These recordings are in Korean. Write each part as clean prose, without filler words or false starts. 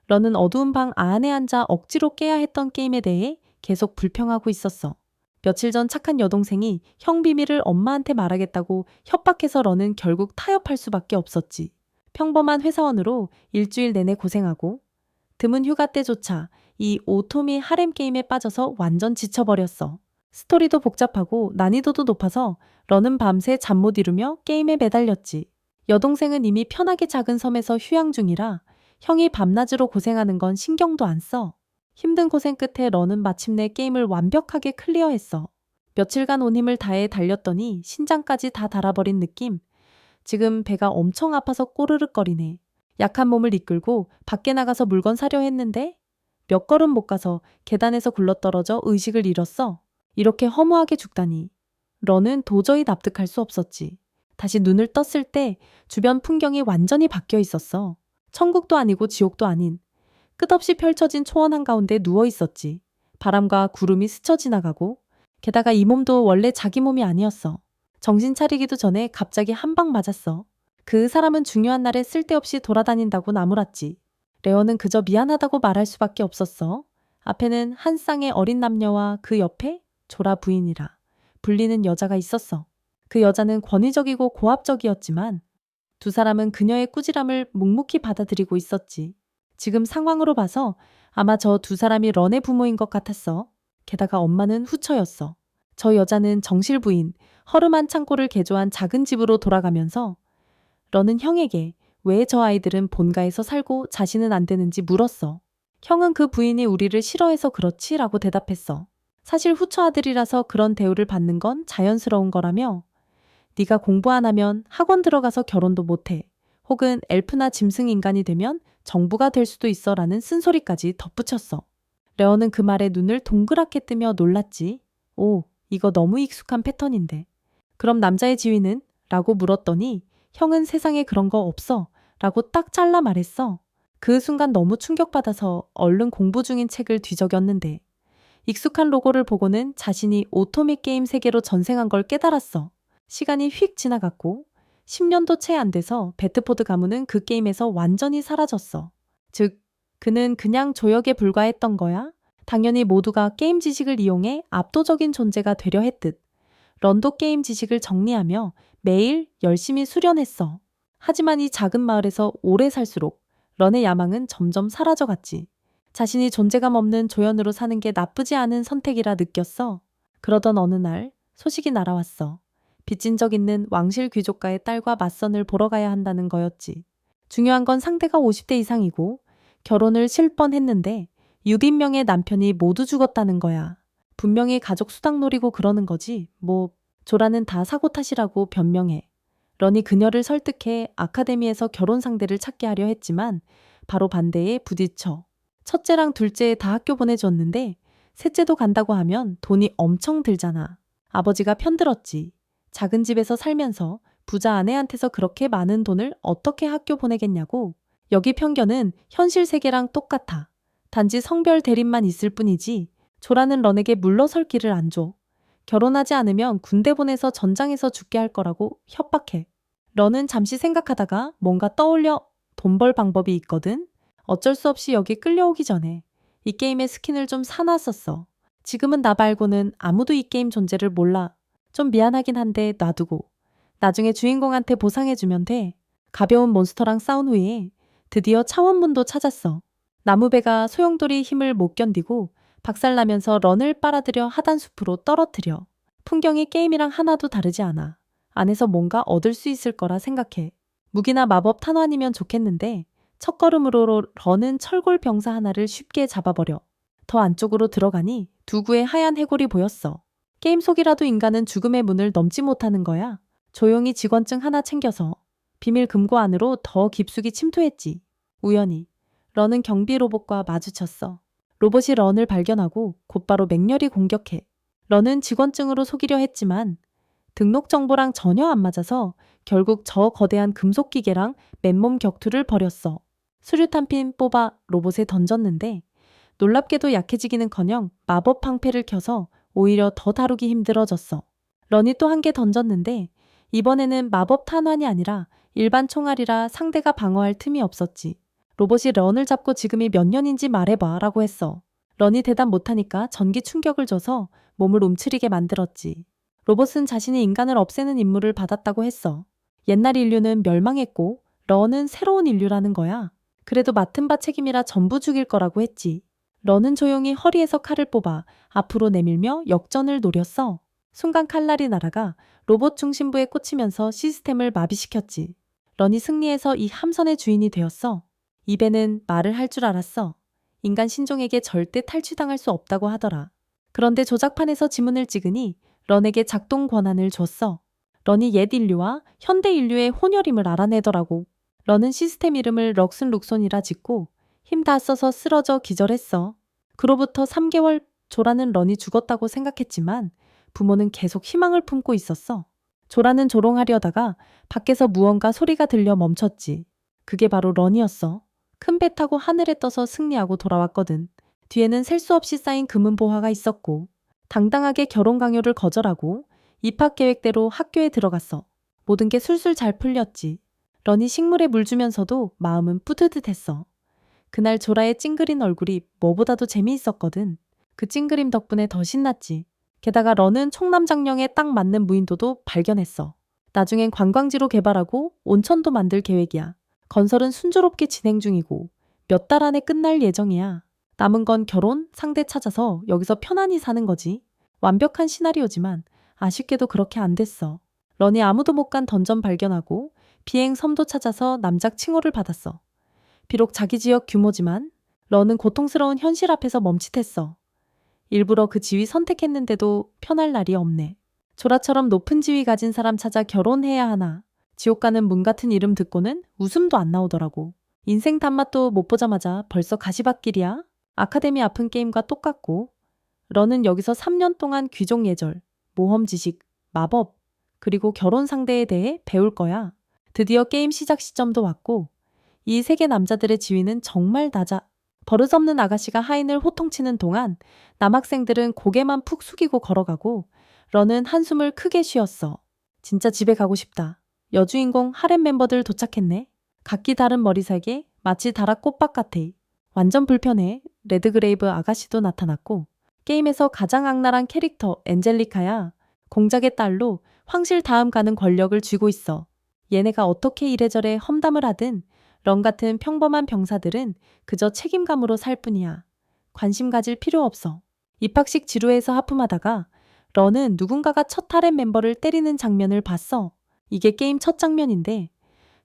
런은 어두운 방 안에 앉아 억지로 깨야 했던 게임에 대해 계속 불평하고 있었어. 며칠 전 착한 여동생이 형 비밀을 엄마한테 말하겠다고 협박해서 런은 결국 타협할 수밖에 없었지. 평범한 회사원으로 일주일 내내 고생하고 드문 휴가 때조차 이 오토미 하렘 게임에 빠져서 완전 지쳐버렸어. 스토리도 복잡하고 난이도도 높아서 런은 밤새 잠 못 이루며 게임에 매달렸지. 여동생은 이미 편하게 작은 섬에서 휴양 중이라 형이 밤낮으로 고생하는 건 신경도 안 써. 힘든 고생 끝에 런은 마침내 게임을 완벽하게 클리어했어. 며칠간 온 힘을 다해 달렸더니 신장까지 다 달아버린 느낌. 지금 배가 엄청 아파서 꼬르륵거리네. 약한 몸을 이끌고 밖에 나가서 물건 사려 했는데 몇 걸음 못 가서 계단에서 굴러떨어져 의식을 잃었어. 이렇게 허무하게 죽다니. 런은 도저히 납득할 수 없었지. 다시 눈을 떴을 때 주변 풍경이 완전히 바뀌어 있었어. 천국도 아니고 지옥도 아닌 끝없이 펼쳐진 초원 한가운데 누워 있었지. 바람과 구름이 스쳐 지나가고 게다가 이 몸도 원래 자기 몸이 아니었어. 정신 차리기도 전에 갑자기 한 방 맞았어. 그 사람은 중요한 날에 쓸데없이 돌아다닌다고 나무랐지. 레어는 그저 미안하다고 말할 수밖에 없었어. 앞에는 한 쌍의 어린 남녀와 그 옆에 조라 부인이라 불리는 여자가 있었어. 그 여자는 권위적이고 고압적이었지만 두 사람은 그녀의 꾸지람을 묵묵히 받아들이고 있었지. 지금 상황으로 봐서 아마 저 두 사람이 런의 부모인 것 같았어. 게다가 엄마는 후처였어. 저 여자는 정실 부인, 허름한 창고를 개조한 작은 집으로 돌아가면서 런은 형에게 왜 저 아이들은 본가에서 살고 자신은 안 되는지 물었어. 형은 그 부인이 우리를 싫어해서 그렇지 라고 대답했어. 사실 후처 아들이라서 그런 대우를 받는 건 자연스러운 거라며 네가 공부 안 하면 학원 들어가서 결혼도 못해. 혹은 엘프나 짐승 인간이 되면 정부가 될 수도 있어 라는 쓴소리까지 덧붙였어. 레어는 그 말에 눈을 동그랗게 뜨며 놀랐지. 오, 이거 너무 익숙한 패턴인데. 그럼 남자의 지위는? 라고 물었더니 형은 세상에 그런 거 없어 라고 딱 잘라 말했어. 그 순간 너무 충격받아서 얼른 공부 중인 책을 뒤적였는데 익숙한 로고를 보고는 자신이 오토미 게임 세계로 전생한 걸 깨달았어. 시간이 휙 지나갔고 10년도 채 안 돼서 베트포드 가문은 그 게임에서 완전히 사라졌어. 즉, 그는 그냥 조역에 불과했던 거야. 당연히 모두가 게임 지식을 이용해 압도적인 존재가 되려 했듯 런도 게임 지식을 정리하며 매일 열심히 수련했어. 하지만 이 작은 마을에서 오래 살수록 런의 야망은 점점 사라져갔지. 자신이 존재감 없는 조연으로 사는 게 나쁘지 않은 선택이라 느꼈어. 그러던 어느 날 소식이 날아왔어. 빚진 적 있는 왕실 귀족가의 딸과 맞선을 보러 가야 한다는 거였지. 중요한 건 상대가 50대 이상이고 결혼을 실뻔했는데 6인명의 남편이 모두 죽었다는 거야. 분명히 가족 수당 노리고 그러는 거지. 조라는 다 사고 탓이라고 변명해. 런이 그녀를 설득해 아카데미에서 결혼 상대를 찾게 하려 했지만 바로 반대에 부딪혀. 첫째랑 둘째 다 학교 보내줬는데 셋째도 간다고 하면 돈이 엄청 들잖아. 아버지가 편들었지. 작은 집에서 살면서 부자 아내한테서 그렇게 많은 돈을 어떻게 학교 보내겠냐고. 여기 편견은 현실 세계랑 똑같아. 단지 성별 대립만 있을 뿐이지 조라는 런에게 물러설 길을 안 줘. 결혼하지 않으면 군대 보내서 전장에서 죽게 할 거라고 협박해. 런은 잠시 생각하다가 뭔가 떠올려 돈 벌 방법이 있거든. 어쩔 수 없이 여기 끌려오기 전에 이 게임의 스킨을 좀 사놨었어. 지금은 나 말고는 아무도 이 게임 존재를 몰라. 좀 미안하긴 한데 놔두고 나중에 주인공한테 보상해주면 돼. 가벼운 몬스터랑 싸운 후에 드디어 차원문도 찾았어. 나무배가 소용돌이 힘을 못 견디고 박살나면서 런을 빨아들여 하단숲으로 떨어뜨려. 풍경이 게임이랑 하나도 다르지 않아. 안에서 뭔가 얻을 수 있을 거라 생각해. 무기나 마법 탄환이면 좋겠는데 첫걸음으로 런은 철골 병사 하나를 쉽게 잡아버려. 더 안쪽으로 들어가니 두 구의 하얀 해골이 보였어. 게임 속이라도 인간은 죽음의 문을 넘지 못하는 거야. 조용히 직원증 하나 챙겨서 비밀 금고 안으로 더 깊숙이 침투했지. 우연히 런은 경비 로봇과 마주쳤어. 로봇이 런을 발견하고 곧바로 맹렬히 공격해. 런은 직원증으로 속이려 했지만 등록 정보랑 전혀 안 맞아서 결국 저 거대한 금속 기계랑 맨몸 격투를 벌였어. 수류탄 핀 뽑아 로봇에 던졌는데 놀랍게도 약해지기는커녕 마법 방패를 켜서 오히려 더 다루기 힘들어졌어. 런이 또 한 개 던졌는데 이번에는 마법 탄환이 아니라 일반 총알이라 상대가 방어할 틈이 없었지. 로봇이 런을 잡고 지금이 몇 년인지 말해봐 라고 했어. 런이 대답 못하니까 전기 충격을 줘서 몸을 움츠리게 만들었지. 로봇은 자신이 인간을 없애는 임무를 받았다고 했어. 옛날 인류는 멸망했고 런은 새로운 인류라는 거야. 그래도 맡은 바 책임이라 전부 죽일 거라고 했지. 런은 조용히 허리에서 칼을 뽑아 앞으로 내밀며 역전을 노렸어. 순간 칼날이 날아가 로봇 중심부에 꽂히면서 시스템을 마비시켰지. 런이 승리해서 이 함선의 주인이 되었어. 입에는 말을 할 줄 알았어. 인간 신종에게 절대 탈취당할 수 없다고 하더라. 그런데 조작판에서 지문을 찍으니 런에게 작동 권한을 줬어. 런이 옛 인류와 현대 인류의 혼혈임을 알아내더라고. 런은 시스템 이름을 럭슨 룩손이라 짓고 힘 다 써서 쓰러져 기절했어. 그로부터 3개월 조라는 런이 죽었다고 생각했지만 부모는 계속 희망을 품고 있었어. 조라는 조롱하려다가 밖에서 무언가 소리가 들려 멈췄지. 그게 바로 런이었어. 큰 배 타고 하늘에 떠서 승리하고 돌아왔거든. 뒤에는 셀 수 없이 쌓인 금은 보화가 있었고 당당하게 결혼 강요를 거절하고 입학 계획대로 학교에 들어갔어. 모든 게 술술 잘 풀렸지. 런이 식물에 물 주면서도 마음은 뿌듯했어. 그날 조라의 찡그린 얼굴이 뭐보다도 재미있었거든. 그 찡그림 덕분에 더 신났지. 게다가 런은 총남장령에 딱 맞는 무인도도 발견했어. 나중엔 관광지로 개발하고 온천도 만들 계획이야. 건설은 순조롭게 진행 중이고 몇 달 안에 끝날 예정이야. 남은 건 결혼, 상대 찾아서 여기서 편안히 사는 거지. 완벽한 시나리오지만 아쉽게도 그렇게 안 됐어. 런이 아무도 못 간 던전 발견하고 비행 섬도 찾아서 남작 칭호를 받았어. 비록 자기 지역 규모지만 런은 고통스러운 현실 앞에서 멈칫했어. 일부러 그 지위 선택했는데도 편할 날이 없네. 조라처럼 높은 지위 가진 사람 찾아 결혼해야 하나. 지옥 가는 문 같은 이름 듣고는 웃음도 안 나오더라고. 인생 단맛도 못 보자마자 벌써 가시밭길이야? 아카데미 아픈 게임과 똑같고 런은 여기서 3년 동안 귀족 예절, 모험 지식, 마법, 그리고 결혼 상대에 대해 배울 거야. 드디어 게임 시작 시점도 왔고 이 세계 남자들의 지위는 정말 낮아. 버릇없는 아가씨가 하인을 호통치는 동안 남학생들은 고개만 푹 숙이고 걸어가고 런은 한숨을 크게 쉬었어. 진짜 집에 가고 싶다. 여주인공 하렘 멤버들 도착했네. 각기 다른 머리색에 마치 다락 꽃밭 같아. 완전 불편해. 레드그레이브 아가씨도 나타났고 게임에서 가장 악랄한 캐릭터 엔젤리카야. 공작의 딸로 황실 다음 가는 권력을 쥐고 있어. 얘네가 어떻게 이래저래 험담을 하든 런 같은 평범한 병사들은 그저 책임감으로 살 뿐이야. 관심 가질 필요 없어. 입학식 지루해서 하품하다가 런은 누군가가 첫 하렘 멤버를 때리는 장면을 봤어. 이게 게임 첫 장면인데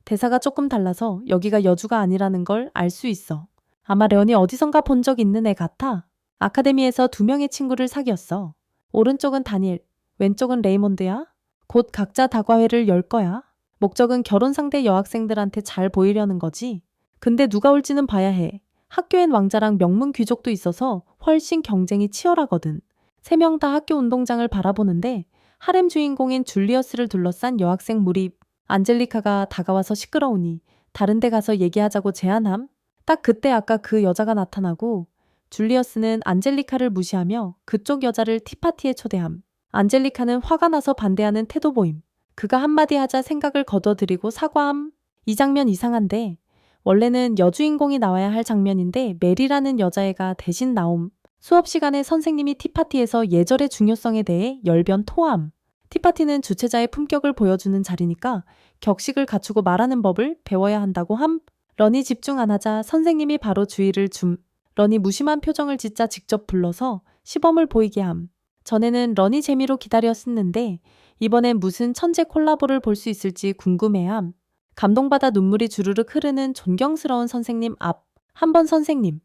대사가 조금 달라서 여기가 여주가 아니라는 걸 알 수 있어. 아마 런이 어디선가 본 적 있는 애 같아. 아카데미에서 2명의 친구를 사귀었어. 오른쪽은 다니엘, 왼쪽은 레이몬드야. 곧 각자 다과회를 열 거야. 목적은 결혼 상대 여학생들한테 잘 보이려는 거지. 근데 누가 올지는 봐야 해. 학교엔 왕자랑 명문 귀족도 있어서 훨씬 경쟁이 치열하거든. 3명 다 학교 운동장을 바라보는데 하렘 주인공인 줄리어스를 둘러싼 여학생 무리. 안젤리카가 다가와서 시끄러우니 다른 데 가서 얘기하자고 제안함. 딱 그때 아까 그 여자가 나타나고 줄리어스는 안젤리카를 무시하며 그쪽 여자를 티파티에 초대함. 안젤리카는 화가 나서 반대하는 태도 보임. 그가 한마디 하자 생각을 거둬들이고 사과함. 이 장면 이상한데 원래는 여주인공이 나와야 할 장면인데 메리라는 여자애가 대신 나옴. 수업 시간에 선생님이 티파티에서 예절의 중요성에 대해 열변 토함. 티파티는 주최자의 품격을 보여주는 자리니까 격식을 갖추고 말하는 법을 배워야 한다고 함. 런이 집중 안 하자 선생님이 바로 주의를 줌. 런이 무심한 표정을 짓자 직접 불러서 시범을 보이게 함. 전에는 런이 재미로 기다렸었는데 이번엔 무슨 천재 콜라보를 볼 수 있을지 궁금해함. 감동받아 눈물이 주르륵 흐르는 존경스러운 선생님 앞. 한 번 선생님,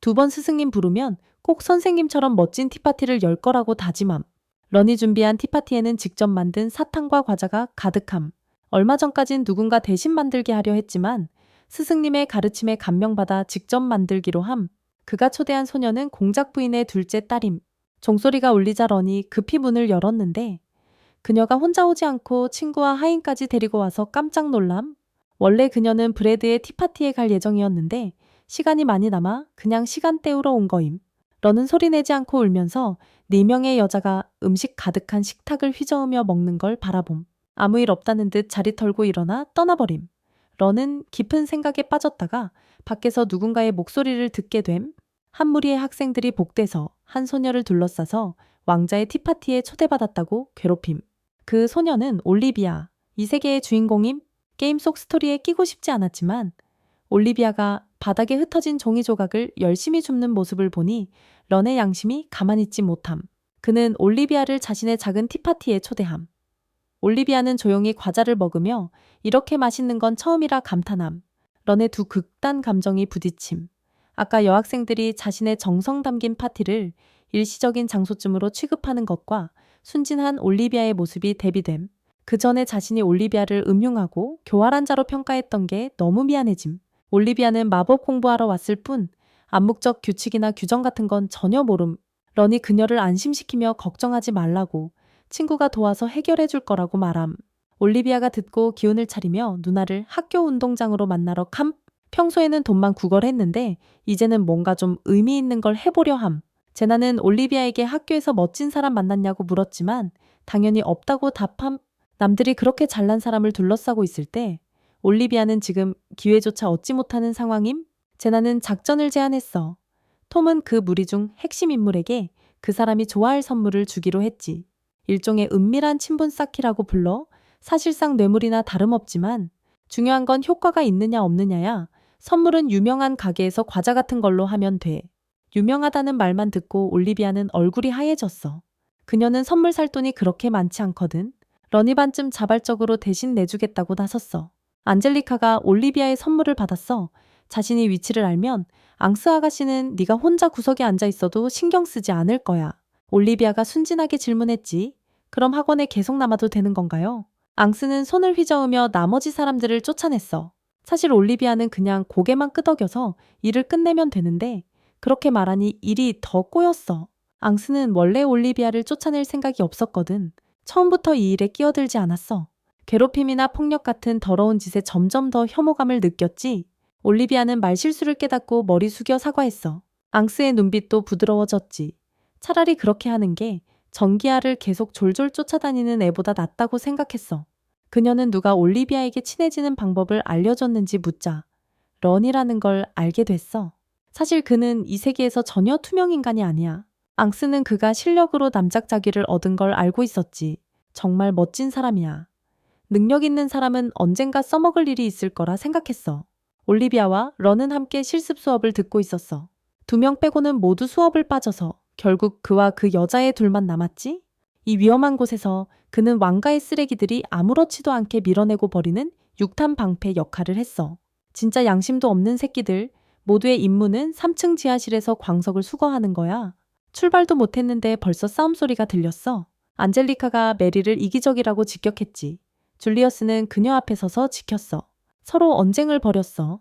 2번 스승님 부르면 꼭 선생님처럼 멋진 티파티를 열 거라고 다짐함. 런이 준비한 티파티에는 직접 만든 사탕과 과자가 가득함. 얼마 전까진 누군가 대신 만들게 하려 했지만 스승님의 가르침에 감명받아 직접 만들기로 함. 그가 초대한 소녀는 공작 부인의 둘째 딸임. 종소리가 울리자 런이 급히 문을 열었는데 그녀가 혼자 오지 않고 친구와 하인까지 데리고 와서 깜짝 놀람. 원래 그녀는 브래드의 티파티에 갈 예정이었는데 시간이 많이 남아 그냥 시간 때우러 온 거임. 런은 소리내지 않고 울면서 4명의 여자가 음식 가득한 식탁을 휘저으며 먹는 걸 바라봄. 아무 일 없다는 듯 자리 털고 일어나 떠나버림. 런은 깊은 생각에 빠졌다가 밖에서 누군가의 목소리를 듣게 됨. 한 무리의 학생들이 복대서 한 소녀를 둘러싸서 왕자의 티파티에 초대받았다고 괴롭힘. 그 소녀는 올리비아, 이 세계의 주인공임. 게임 속 스토리에 끼고 싶지 않았지만 올리비아가 바닥에 흩어진 종이 조각을 열심히 줍는 모습을 보니 런의 양심이 가만히 있지 못함. 그는 올리비아를 자신의 작은 티파티에 초대함. 올리비아는 조용히 과자를 먹으며 이렇게 맛있는 건 처음이라 감탄함. 런의 두 극단 감정이 부딪힘. 아까 여학생들이 자신의 정성 담긴 파티를 일시적인 장소쯤으로 취급하는 것과 순진한 올리비아의 모습이 대비됨. 그 전에 자신이 올리비아를 음흉하고 교활한 자로 평가했던 게 너무 미안해짐. 올리비아는 마법 공부하러 왔을 뿐 암묵적 규칙이나 규정 같은 건 전혀 모름. 런이 그녀를 안심시키며 걱정하지 말라고 친구가 도와서 해결해 줄 거라고 말함. 올리비아가 듣고 기운을 차리며 누나를 학교 운동장으로 만나러 감. 평소에는 돈만 구걸했는데 이제는 뭔가 좀 의미 있는 걸 해보려 함. 제나는 올리비아에게 학교에서 멋진 사람 만났냐고 물었지만 당연히 없다고 답함. 남들이 그렇게 잘난 사람을 둘러싸고 있을 때 올리비아는 지금 기회조차 얻지 못하는 상황임. 제나는 작전을 제안했어. 톰은 그 무리 중 핵심 인물에게 그 사람이 좋아할 선물을 주기로 했지. 일종의 은밀한 친분 쌓기라고 불러. 사실상 뇌물이나 다름없지만 중요한 건 효과가 있느냐 없느냐야. 선물은 유명한 가게에서 과자 같은 걸로 하면 돼. 유명하다는 말만 듣고 올리비아는 얼굴이 하얘졌어. 그녀는 선물 살 돈이 그렇게 많지 않거든. 런이 반쯤 자발적으로 대신 내주겠다고 나섰어. 안젤리카가 올리비아의 선물을 받았어. 자신이 위치를 알면 앙스 아가씨는 네가 혼자 구석에 앉아 있어도 신경 쓰지 않을 거야. 올리비아가 순진하게 질문했지. 그럼 학원에 계속 남아도 되는 건가요? 앙스는 손을 휘저으며 나머지 사람들을 쫓아냈어. 사실 올리비아는 그냥 고개만 끄덕여서 일을 끝내면 되는데 그렇게 말하니 일이 더 꼬였어. 앙스는 원래 올리비아를 쫓아낼 생각이 없었거든. 처음부터 이 일에 끼어들지 않았어. 괴롭힘이나 폭력 같은 더러운 짓에 점점 더 혐오감을 느꼈지. 올리비아는 말실수를 깨닫고 머리 숙여 사과했어. 앙스의 눈빛도 부드러워졌지. 차라리 그렇게 하는 게 전기아를 계속 졸졸 쫓아다니는 애보다 낫다고 생각했어. 그녀는 누가 올리비아에게 친해지는 방법을 알려줬는지 묻자 런이라는 걸 알게 됐어. 사실 그는 이 세계에서 전혀 투명 인간이 아니야. 앙스는 그가 실력으로 남작자기를 얻은 걸 알고 있었지. 정말 멋진 사람이야. 능력 있는 사람은 언젠가 써먹을 일이 있을 거라 생각했어. 올리비아와 런은 함께 실습 수업을 듣고 있었어. 2명 빼고는 모두 수업을 빠져서 결국 그와 그 여자애 둘만 남았지? 이 위험한 곳에서 그는 왕가의 쓰레기들이 아무렇지도 않게 밀어내고 버리는 육탄 방패 역할을 했어. 진짜 양심도 없는 새끼들. 모두의 임무는 3층 지하실에서 광석을 수거하는 거야. 출발도 못했는데 벌써 싸움 소리가 들렸어. 안젤리카가 메리를 이기적이라고 직격했지. 줄리어스는 그녀 앞에 서서 지켰어. 서로 언쟁을 벌였어.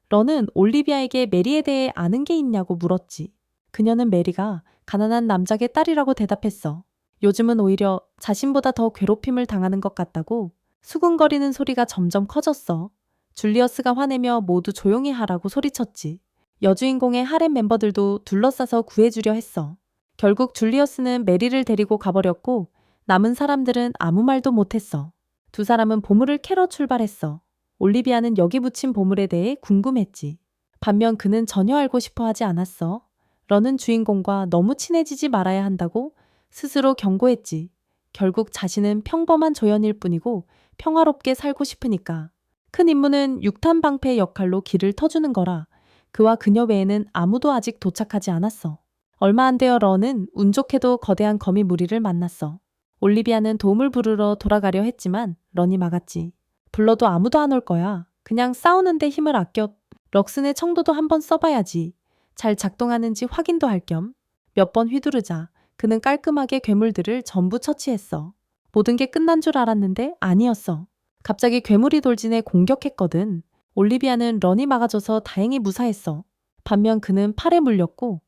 런은 올리비아에게 메리에 대해 아는 게 있냐고 물었지. 그녀는 메리가 가난한 남작의 딸이라고 대답했어. 요즘은 오히려 자신보다 더 괴롭힘을 당하는 것 같다고. 수군거리는 소리가 점점 커졌어. 줄리어스가 화내며 모두 조용히 하라고 소리쳤지. 여주인공의 하렘 멤버들도 둘러싸서 구해주려 했어. 결국 줄리어스는 메리를 데리고 가버렸고 남은 사람들은 아무 말도 못했어. 두 사람은 보물을 캐러 출발했어. 올리비아는 여기 붙인 보물에 대해 궁금했지. 반면 그는 전혀 알고 싶어 하지 않았어. 런은 주인공과 너무 친해지지 말아야 한다고 스스로 경고했지. 결국 자신은 평범한 조연일 뿐이고 평화롭게 살고 싶으니까. 큰 임무는 육탄 방패의 역할로 길을 터주는 거라. 그와 그녀 외에는 아무도 아직 도착하지 않았어. 얼마 안 되어 런은 운 좋게도 거대한 거미 무리를 만났어. 올리비아는 도움을 부르러 돌아가려 했지만 런이 막았지. 불러도 아무도 안 올 거야. 그냥 싸우는데 힘을 아껴. 럭슨의 청도도 한번 써봐야지. 잘 작동하는지 확인도 할 겸. 몇 번 휘두르자 그는 깔끔하게 괴물들을 전부 처치했어. 모든 게 끝난 줄 알았는데 아니었어. 갑자기 괴물이 돌진해 공격했거든. 올리비아는 런이 막아줘서 다행히 무사했어. 반면 그는 팔에 물렸고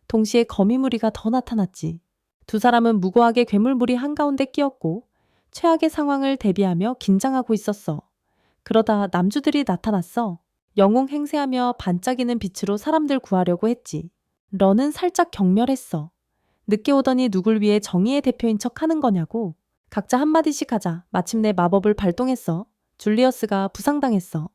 동시에 거미 무리가 더 나타났지. 두 사람은 무고하게 괴물 무리 한가운데 끼었고 최악의 상황을 대비하며 긴장하고 있었어. 그러다 남주들이 나타났어. 영웅 행세하며 반짝이는 빛으로 사람들 구하려고 했지. 런은 살짝 경멸했어. 늦게 오더니 누굴 위해 정의의 대표인 척 하는 거냐고. 각자 한마디씩 하자 마침내 마법을 발동했어. 줄리어스가 부상당했어.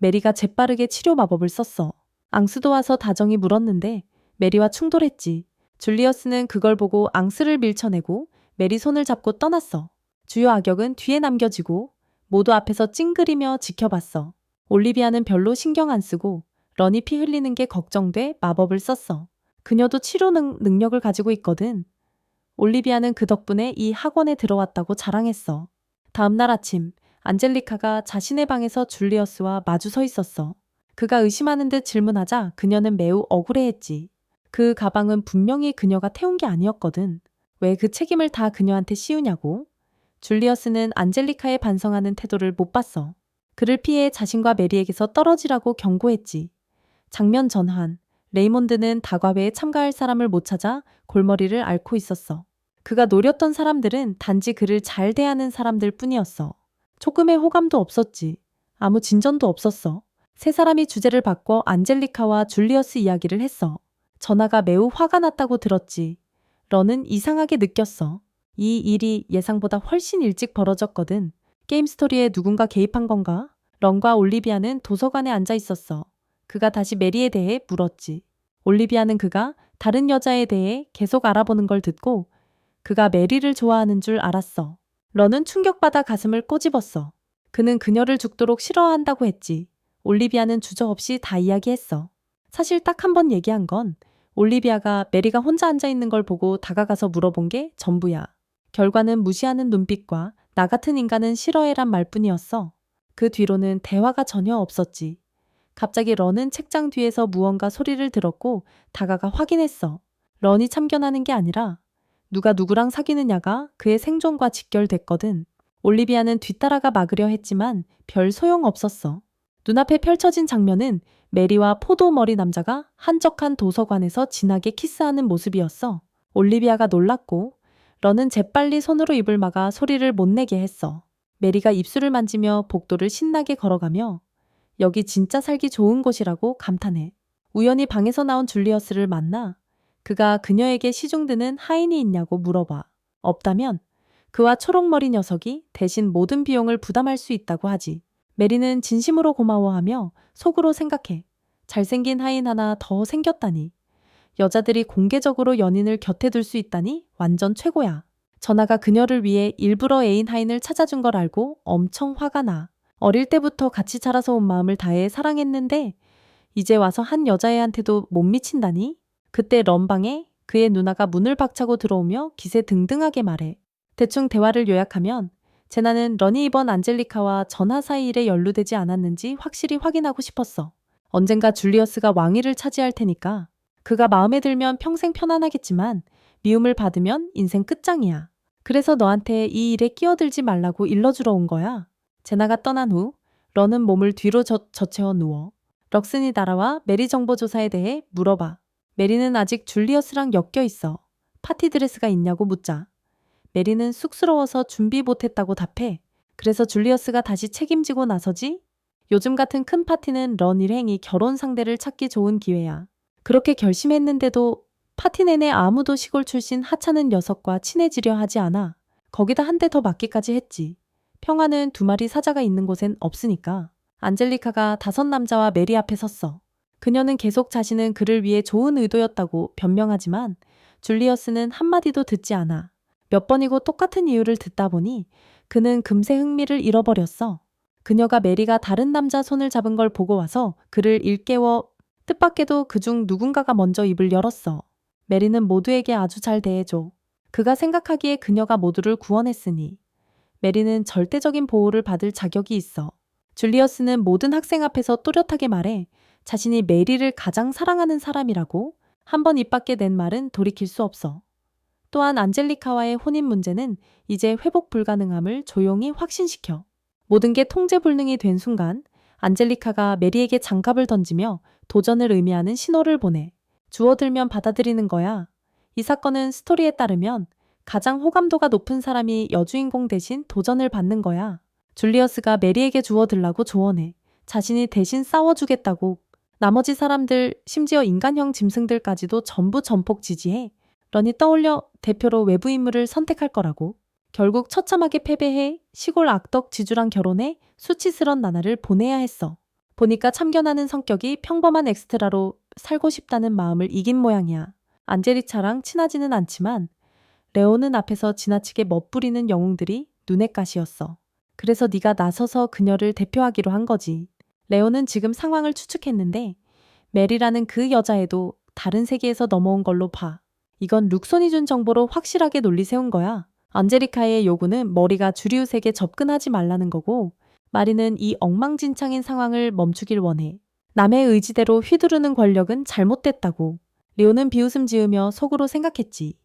메리가 재빠르게 치료 마법을 썼어. 앙스도 와서 다정히 물었는데 메리와 충돌했지. 줄리어스는 그걸 보고 앙스를 밀쳐내고 메리 손을 잡고 떠났어. 주요 악역은 뒤에 남겨지고 모두 앞에서 찡그리며 지켜봤어. 올리비아는 별로 신경 안 쓰고 런이 피 흘리는 게 걱정돼 마법을 썼어. 그녀도 치료 능력을 가지고 있거든. 올리비아는 그 덕분에 이 학원에 들어왔다고 자랑했어. 다음날 아침, 안젤리카가 자신의 방에서 줄리어스와 마주 서 있었어. 그가 의심하는 듯 질문하자 그녀는 매우 억울해했지. 그 가방은 분명히 그녀가 태운 게 아니었거든. 왜 그 책임을 다 그녀한테 씌우냐고? 줄리어스는 안젤리카의 반성하는 태도를 못 봤어. 그를 피해 자신과 메리에게서 떨어지라고 경고했지. 장면 전환, 레이몬드는 다과회에 참가할 사람을 못 찾아 골머리를 앓고 있었어. 그가 노렸던 사람들은 단지 그를 잘 대하는 사람들 뿐이었어. 조금의 호감도 없었지. 아무 진전도 없었어. 세 사람이 주제를 바꿔 안젤리카와 줄리어스 이야기를 했어. 전화가 매우 화가 났다고 들었지. 런은 이상하게 느꼈어. 이 일이 예상보다 훨씬 일찍 벌어졌거든. 게임 스토리에 누군가 개입한 건가? 런과 올리비아는 도서관에 앉아 있었어. 그가 다시 메리에 대해 물었지. 올리비아는 그가 다른 여자에 대해 계속 알아보는 걸 듣고 그가 메리를 좋아하는 줄 알았어. 런은 충격받아 가슴을 꼬집었어. 그는 그녀를 죽도록 싫어한다고 했지. 올리비아는 주저없이 다 이야기했어. 사실 딱 한 번 얘기한 건 올리비아가 메리가 혼자 앉아있는 걸 보고 다가가서 물어본 게 전부야. 결과는 무시하는 눈빛과 나 같은 인간은 싫어해란 말뿐이었어. 그 뒤로는 대화가 전혀 없었지. 갑자기 런은 책장 뒤에서 무언가 소리를 들었고 다가가 확인했어. 런이 참견하는 게 아니라 누가 누구랑 사귀느냐가 그의 생존과 직결됐거든. 올리비아는 뒤따라가 막으려 했지만 별 소용없었어. 눈앞에 펼쳐진 장면은 메리와 포도머리 남자가 한적한 도서관에서 진하게 키스하는 모습이었어. 올리비아가 놀랐고 런은 재빨리 손으로 입을 막아 소리를 못 내게 했어. 메리가 입술을 만지며 복도를 신나게 걸어가며 여기 진짜 살기 좋은 곳이라고 감탄해. 우연히 방에서 나온 줄리어스를 만나 그가 그녀에게 시중드는 하인이 있냐고 물어봐. 없다면 그와 초록머리 녀석이 대신 모든 비용을 부담할 수 있다고 하지. 메리는 진심으로 고마워하며 속으로 생각해. 잘생긴 하인 하나 더 생겼다니. 여자들이 공개적으로 연인을 곁에 둘 수 있다니 완전 최고야. 전하가 그녀를 위해 일부러 애인 하인을 찾아준 걸 알고 엄청 화가 나. 어릴 때부터 같이 자라서 온 마음을 다해 사랑했는데 이제 와서 한 여자애한테도 못 미친다니? 그때 런방에 그의 누나가 문을 박차고 들어오며 기세 등등하게 말해. 대충 대화를 요약하면 제나는 런이 이번 안젤리카와 전하 사이 일에 연루되지 않았는지 확실히 확인하고 싶었어. 언젠가 줄리어스가 왕위를 차지할 테니까 그가 마음에 들면 평생 편안하겠지만 미움을 받으면 인생 끝장이야. 그래서 너한테 이 일에 끼어들지 말라고 일러주러 온 거야. 제나가 떠난 후 런은 몸을 뒤로 젖혀어 누워 럭슨이 날아와 메리 정보 조사에 대해 물어봐. 메리는 아직 줄리어스랑 엮여 있어. 파티 드레스가 있냐고 묻자. 메리는 쑥스러워서 준비 못했다고 답해. 그래서 줄리어스가 다시 책임지고 나서지? 요즘 같은 큰 파티는 런 일행이 결혼 상대를 찾기 좋은 기회야. 그렇게 결심했는데도 파티 내내 아무도 시골 출신 하찮은 녀석과 친해지려 하지 않아. 거기다 한 대 더 맞기까지 했지. 평화는 두 마리 사자가 있는 곳엔 없으니까. 안젤리카가 5 남자와 메리 앞에 섰어. 그녀는 계속 자신은 그를 위해 좋은 의도였다고 변명하지만 줄리어스는 한마디도 듣지 않아. 몇 번이고 똑같은 이유를 듣다 보니 그는 금세 흥미를 잃어버렸어. 그녀가 메리가 다른 남자 손을 잡은 걸 보고 와서 그를 일깨워 뜻밖에도 그중 누군가가 먼저 입을 열었어. 메리는 모두에게 아주 잘 대해줘. 그가 생각하기에 그녀가 모두를 구원했으니 메리는 절대적인 보호를 받을 자격이 있어. 줄리어스는 모든 학생 앞에서 또렷하게 말해 자신이 메리를 가장 사랑하는 사람이라고. 한 번 입 밖에 낸 말은 돌이킬 수 없어. 또한 안젤리카와의 혼인 문제는 이제 회복 불가능함을 조용히 확신시켜. 모든 게 통제불능이 된 순간 안젤리카가 메리에게 장갑을 던지며 도전을 의미하는 신호를 보내. 주워들면 받아들이는 거야. 이 사건은 스토리에 따르면 가장 호감도가 높은 사람이 여주인공 대신 도전을 받는 거야. 줄리어스가 메리에게 주워들라고 조언해. 자신이 대신 싸워주겠다고. 나머지 사람들, 심지어 인간형 짐승들까지도 전부 전폭 지지해. 런이 떠올려 대표로 외부 인물을 선택할 거라고. 결국 처참하게 패배해 시골 악덕 지주랑 결혼해 수치스런 나날을 보내야 했어. 보니까 참견하는 성격이 평범한 엑스트라로 살고 싶다는 마음을 이긴 모양이야. 안젤리차랑 친하지는 않지만 레오는 앞에서 지나치게 멋부리는 영웅들이 눈엣 가시였어. 그래서 네가 나서서 그녀를 대표하기로 한 거지. 레오는 지금 상황을 추측했는데 메리라는 그 여자애도 다른 세계에서 넘어온 걸로 봐. 이건 룩손이 준 정보로 확실하게 논리 세운 거야. 안제리카의 요구는 머리가 주리우스에게 접근하지 말라는 거고 마리는 이 엉망진창인 상황을 멈추길 원해. 남의 의지대로 휘두르는 권력은 잘못됐다고. 리오는 비웃음 지으며 속으로 생각했지.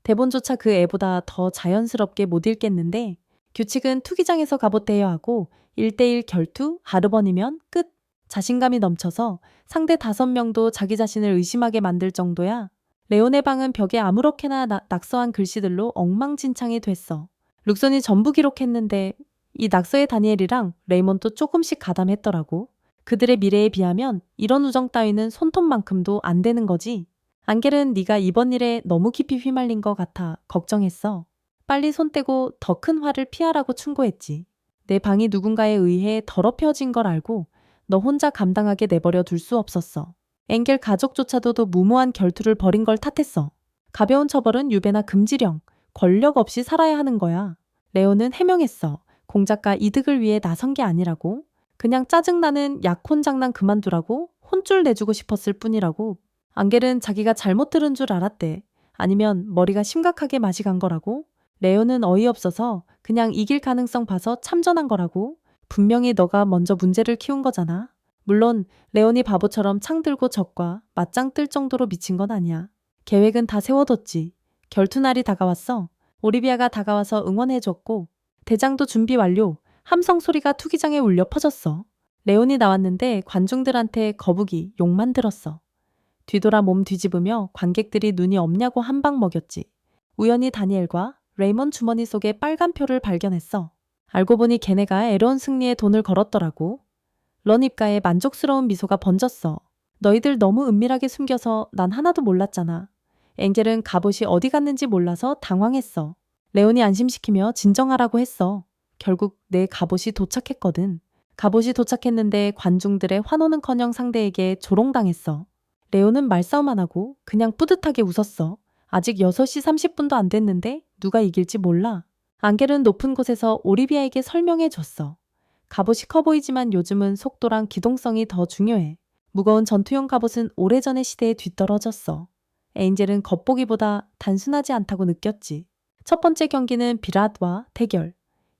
대본조차 그 애보다 더 자연스럽게 못 읽겠는데 규칙은 투기장에서 갑옷대여야 하고 1대1 결투, 하르번이면 끝. 자신감이 넘쳐서 상대 5명도 자기 자신을 의심하게 만들 정도야. 레온의 방은 벽에 아무렇게나 낙서한 글씨들로 엉망진창이 됐어. 룩손이 전부 기록했는데 이 낙서의 다니엘이랑 레이몬도 조금씩 가담했더라고. 그들의 미래에 비하면 이런 우정 따위는 손톱만큼도 안 되는 거지. 안겔은 네가 이번 일에 너무 깊이 휘말린 것 같아 걱정했어. 빨리 손 떼고 더 큰 화를 피하라고 충고했지. 내 방이 누군가에 의해 더럽혀진 걸 알고 너 혼자 감당하게 내버려 둘 수 없었어. 엥겔 가족조차도 무모한 결투를 벌인 걸 탓했어. 가벼운 처벌은 유배나 금지령, 권력 없이 살아야 하는 거야. 레오는 해명했어. 공작가 이득을 위해 나선 게 아니라고. 그냥 짜증나는 약혼 장난 그만두라고 혼쭐 내주고 싶었을 뿐이라고. 안겔은 자기가 잘못 들은 줄 알았대. 아니면 머리가 심각하게 맛이 간 거라고. 레오는 어이없어서 그냥 이길 가능성 봐서 참전한 거라고. 분명히 너가 먼저 문제를 키운 거잖아. 물론 레온이 바보처럼 창 들고 적과 맞짱 뜰 정도로 미친 건 아니야. 계획은 다 세워뒀지. 결투날이 다가왔어. 오리비아가 다가와서 응원해줬고 대장도 준비 완료. 함성 소리가 투기장에 울려 퍼졌어. 레온이 나왔는데 관중들한테 거북이 욕만 들었어. 뒤돌아 몸 뒤집으며 관객들이 눈이 없냐고 한 방 먹였지. 우연히 다니엘과 레이먼 주머니 속에 빨간 표를 발견했어. 알고 보니 걔네가 에러운 승리에 돈을 걸었더라고. 런 입가에 만족스러운 미소가 번졌어. 너희들 너무 은밀하게 숨겨서 난 하나도 몰랐잖아. 엥겔은 갑옷이 어디 갔는지 몰라서 당황했어. 레온이 안심시키며 진정하라고 했어. 결국 내 갑옷이 도착했거든. 갑옷이 도착했는데 관중들의 환호는커녕 상대에게 조롱당했어. 레온은 말싸움 안 하고 그냥 뿌듯하게 웃었어. 아직 6시 30분도 안 됐는데 누가 이길지 몰라. 안겔은 높은 곳에서 오리비아에게 설명해 줬어. 갑옷이 커 보이지만 요즘은 속도랑 기동성이 더 중요해. 무거운 전투용 갑옷은 오래전의 시대에 뒤떨어졌어. 에인젤은 겉보기보다 단순하지 않다고 느꼈지. 첫 번째 경기는 비랏과 대결.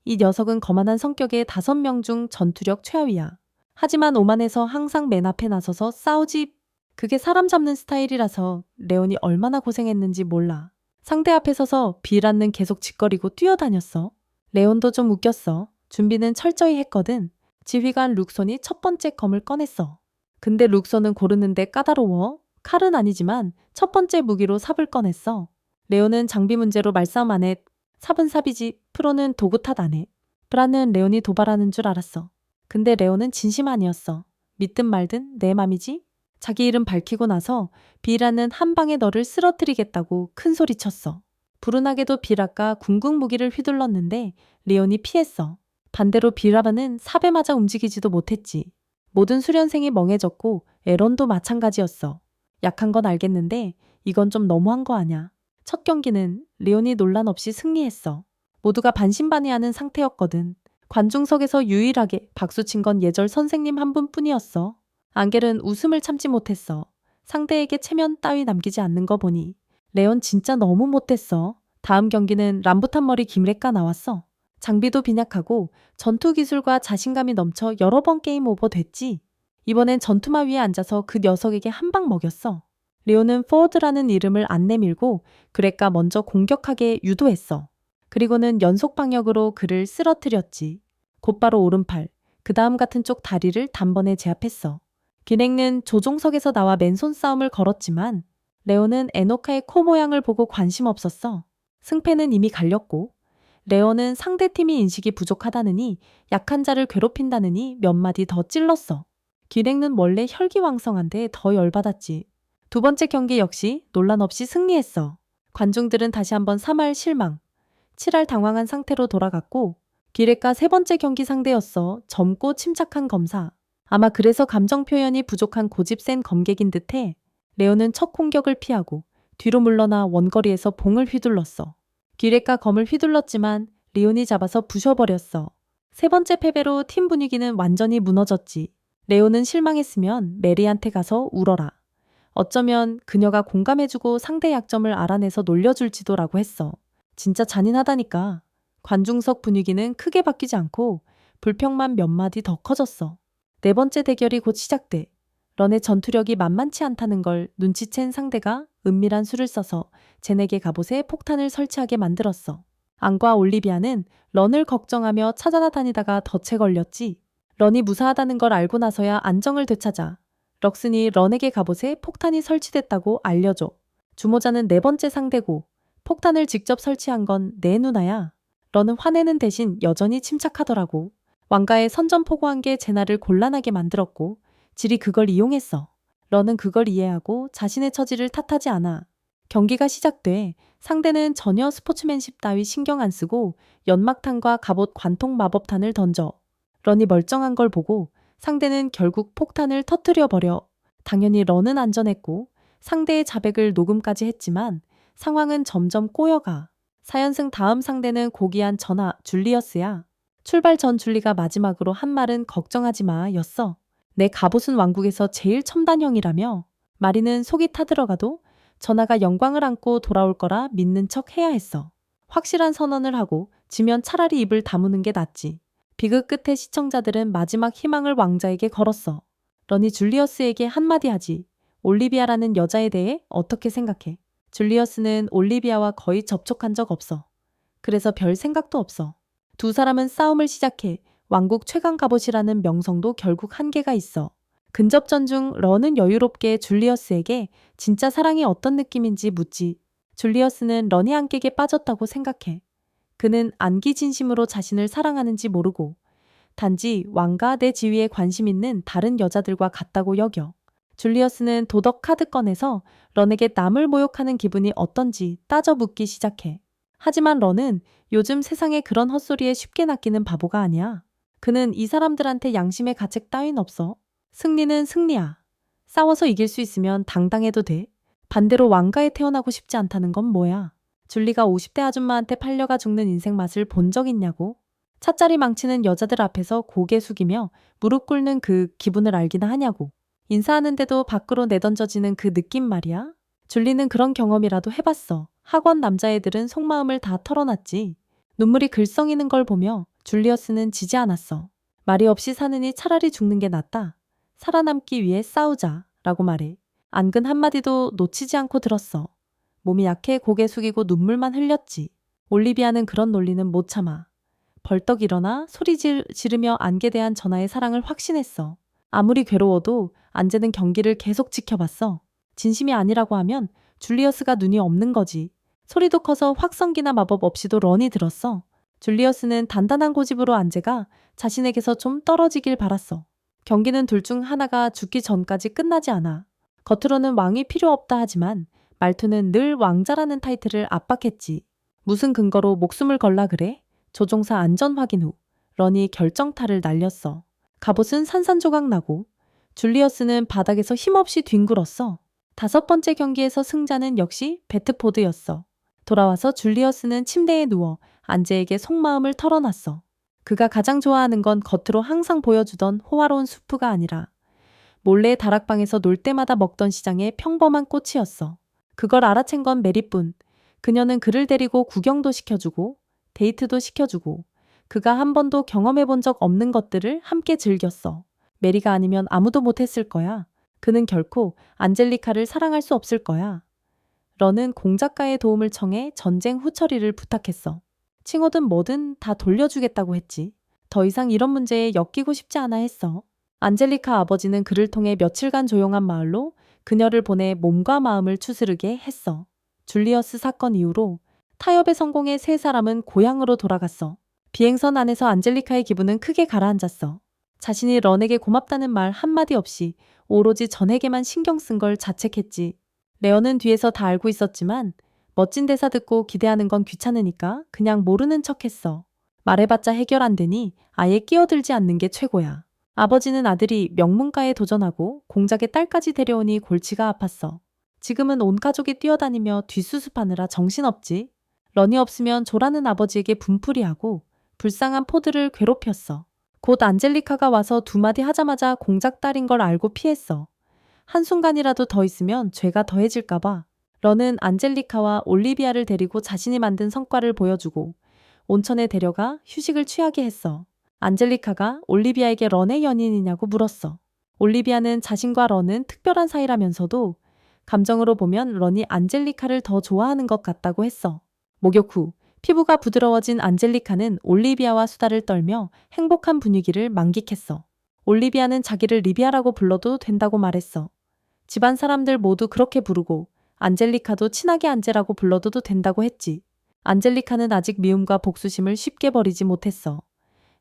이 녀석은 거만한 성격의 5명 중 전투력 최하위야. 하지만 오만해서 항상 맨 앞에 나서서 싸우지. 그게 사람 잡는 스타일이라서 레온이 얼마나 고생했는지 몰라. 상대 앞에 서서 비랏는 계속 짓거리고 뛰어다녔어. 레온도 좀 웃겼어. 준비는 철저히 했거든. 지휘관 룩손이 첫 번째 검을 꺼냈어. 근데 룩손은 고르는데 까다로워. 칼은 아니지만 첫 번째 무기로 삽을 꺼냈어. 레온은 장비 문제로 말싸움 안 해. 삽은 삽이지. 프로는 도구 탓 안 해. 브라는 레온이 도발하는 줄 알았어. 근데 레온은 진심 아니었어. 믿든 말든 내 맘이지. 자기 이름 밝히고 나서 비라는 한 방에 너를 쓰러뜨리겠다고 큰 소리 쳤어. 불운하게도 비라가 궁극 무기를 휘둘렀는데 리온이 피했어. 반대로 비라바는 삽에 맞아 움직이지도 못했지. 모든 수련생이 멍해졌고 에런도 마찬가지였어. 약한 건 알겠는데 이건 좀 너무한 거 아냐. 첫 경기는 리온이 논란 없이 승리했어. 모두가 반신반의하는 상태였거든. 관중석에서 유일하게 박수친 건 예절 선생님 한 분뿐이었어. 안겔은 웃음을 참지 못했어. 상대에게 체면 따위 남기지 않는 거 보니 레온 진짜 너무 못됐어. 다음 경기는 람부탄 머리 김레까 나왔어. 장비도 빈약하고 전투 기술과 자신감이 넘쳐 여러 번 게임 오버 됐지. 이번엔 전투마 위에 앉아서 그 녀석에게 한 방 먹였어. 레온은 포워드라는 이름을 안 내밀고 그레까 먼저 공격하게 유도했어. 그리고는 연속 방역으로 그를 쓰러뜨렸지. 곧바로 오른팔, 그 다음 같은 쪽 다리를 단번에 제압했어. 기넥는 조종석에서 나와 맨손 싸움을 걸었지만 레온은 에노카의 코 모양을 보고 관심 없었어. 승패는 이미 갈렸고 레온은 상대팀이 인식이 부족하다느니 약한 자를 괴롭힌다느니 몇 마디 더 찔렀어. 기넥는 원래 혈기왕성한데 더 열받았지. 두 번째 경기 역시 논란 없이 승리했어. 관중들은 다시 한번 3할 실망, 7할 당황한 상태로 돌아갔고 기렉과 세 번째 경기 상대였어. 젊고 침착한 검사. 아마 그래서 감정 표현이 부족한 고집센 검객인 듯해. 레오는 첫 공격을 피하고 뒤로 물러나 원거리에서 봉을 휘둘렀어. 기뢰과 검을 휘둘렀지만 리온이 잡아서 부셔버렸어. 세 번째 패배로 팀 분위기는 완전히 무너졌지. 레오는 실망했으면 메리한테 가서 울어라. 어쩌면 그녀가 공감해주고 상대 약점을 알아내서 놀려줄지도라고 했어. 진짜 잔인하다니까. 관중석 분위기는 크게 바뀌지 않고 불평만 몇 마디 더 커졌어. 네 번째 대결이 곧 시작돼. 런의 전투력이 만만치 않다는 걸 눈치챈 상대가 은밀한 수를 써서 젠에게 갑옷에 폭탄을 설치하게 만들었어. 앙과 올리비아는 런을 걱정하며 찾아다니다가 덫에 걸렸지. 런이 무사하다는 걸 알고 나서야 안정을 되찾아 럭슨이 런에게 갑옷에 폭탄이 설치됐다고 알려줘. 주모자는 네 번째 상대고 폭탄을 직접 설치한 건 내 누나야. 런은 화내는 대신 여전히 침착하더라고. 왕가의 선전포고한 게 제나를 곤란하게 만들었고 질이 그걸 이용했어. 런은 그걸 이해하고 자신의 처지를 탓하지 않아. 경기가 시작돼. 상대는 전혀 스포츠맨십 따위 신경 안 쓰고 연막탄과 갑옷 관통 마법탄을 던져. 런이 멀쩡한 걸 보고 상대는 결국 폭탄을 터뜨려 버려. 당연히 런은 안전했고 상대의 자백을 녹음까지 했지만 상황은 점점 꼬여가. 4연승 다음 상대는 고귀한 전하 줄리어스야. 출발 전 줄리가 마지막으로 한 말은 걱정하지 마 였어. 내 갑옷은 왕국에서 제일 첨단형이라며. 마리는 속이 타들어가도 전하가 영광을 안고 돌아올 거라 믿는 척 해야 했어. 확실한 선언을 하고 지면 차라리 입을 다무는 게 낫지. 비극 끝에 시청자들은 마지막 희망을 왕자에게 걸었어. 런이 줄리어스에게 한마디 하지. 올리비아라는 여자에 대해 어떻게 생각해? 줄리어스는 올리비아와 거의 접촉한 적 없어. 그래서 별 생각도 없어. 두 사람은 싸움을 시작해. 왕국 최강 갑옷이라는 명성도 결국 한계가 있어. 근접전 중 런은 여유롭게 줄리어스에게 진짜 사랑이 어떤 느낌인지 묻지. 줄리어스는 런이 안객에 빠졌다고 생각해. 그는 안기 진심으로 자신을 사랑하는지 모르고 단지 왕과 내 지위에 관심 있는 다른 여자들과 같다고 여겨. 줄리어스는 도덕 카드 꺼내서 런에게 남을 모욕하는 기분이 어떤지 따져 묻기 시작해. 하지만 런은 요즘 세상에 그런 헛소리에 쉽게 낚이는 바보가 아니야. 그는 이 사람들한테 양심의 가책 따윈 없어. 승리는 승리야. 싸워서 이길 수 있으면 당당해도 돼. 반대로 왕가에 태어나고 싶지 않다는 건 뭐야. 줄리가 50대 아줌마한테 팔려가 죽는 인생 맛을 본 적 있냐고. 찻자리 망치는 여자들 앞에서 고개 숙이며 무릎 꿇는 그 기분을 알기나 하냐고. 인사하는데도 밖으로 내던져지는 그 느낌 말이야. 줄리는 그런 경험이라도 해봤어. 학원 남자애들은 속마음을 다 털어놨지. 눈물이 글썽이는 걸 보며 줄리어스는 지지 않았어. 말이 없이 사느니 차라리 죽는 게 낫다. 살아남기 위해 싸우자 라고 말해. 안근 한마디도 놓치지 않고 들었어. 몸이 약해 고개 숙이고 눈물만 흘렸지. 올리비아는 그런 논리는 못 참아. 벌떡 일어나 소리 지르며 안개에 대한 전하의 사랑을 확신했어. 아무리 괴로워도 안제는 경기를 계속 지켜봤어. 진심이 아니라고 하면 줄리어스가 눈이 없는 거지. 소리도 커서 확성기나 마법 없이도 런이 들었어. 줄리어스는 단단한 고집으로 안제가 자신에게서 좀 떨어지길 바랐어. 경기는 둘 중 하나가 죽기 전까지 끝나지 않아. 겉으로는 왕이 필요 없다 하지만 말투는 늘 왕자라는 타이틀을 압박했지. 무슨 근거로 목숨을 걸라 그래? 조종사 안전 확인 후 런이 결정타를 날렸어. 갑옷은 산산조각 나고 줄리어스는 바닥에서 힘없이 뒹굴었어. 다섯 번째 경기에서 승자는 역시 베트포드였어. 돌아와서 줄리어스는 침대에 누워 안제에게 속마음을 털어놨어. 그가 가장 좋아하는 건 겉으로 항상 보여주던 호화로운 수프가 아니라 몰래 다락방에서 놀 때마다 먹던 시장의 평범한 꽃이었어. 그걸 알아챈 건 메리뿐. 그녀는 그를 데리고 구경도 시켜주고 데이트도 시켜주고 그가 한 번도 경험해본 적 없는 것들을 함께 즐겼어. 메리가 아니면 아무도 못했을 거야. 그는 결코 안젤리카를 사랑할 수 없을 거야. 런은 공작가의 도움을 청해 전쟁 후처리를 부탁했어. 칭호든 뭐든 다 돌려주겠다고 했지. 더 이상 이런 문제에 엮이고 싶지 않아 했어. 안젤리카 아버지는 그를 통해 며칠간 조용한 마을로 그녀를 보내 몸과 마음을 추스르게 했어. 줄리어스 사건 이후로 타협에 성공해 세 사람은 고향으로 돌아갔어. 비행선 안에서 안젤리카의 기분은 크게 가라앉았어. 자신이 런에게 고맙다는 말 한마디 없이 오로지 전에게만 신경 쓴 걸 자책했지. 레어는 뒤에서 다 알고 있었지만 멋진 대사 듣고 기대하는 건 귀찮으니까 그냥 모르는 척했어. 말해봤자 해결 안 되니 아예 끼어들지 않는 게 최고야. 아버지는 아들이 명문가에 도전하고 공작의 딸까지 데려오니 골치가 아팠어. 지금은 온 가족이 뛰어다니며 뒷수습하느라 정신없지. 런이 없으면 조라는 아버지에게 분풀이하고 불쌍한 포드를 괴롭혔어. 곧 안젤리카가 와서 두 마디 하자마자 공작 딸인 걸 알고 피했어. 한순간이라도 더 있으면 죄가 더해질까봐. 런은 안젤리카와 올리비아를 데리고 자신이 만든 성과를 보여주고 온천에 데려가 휴식을 취하게 했어. 안젤리카가 올리비아에게 런의 연인이냐고 물었어. 올리비아는 자신과 런은 특별한 사이라면서도 감정으로 보면 런이 안젤리카를 더 좋아하는 것 같다고 했어. 목욕 후 피부가 부드러워진 안젤리카는 올리비아와 수다를 떨며 행복한 분위기를 만끽했어. 올리비아는 자기를 리비아라고 불러도 된다고 말했어. 집안 사람들 모두 그렇게 부르고 안젤리카도 친하게 안젤라고 불러도 된다고 했지. 안젤리카는 아직 미움과 복수심을 쉽게 버리지 못했어.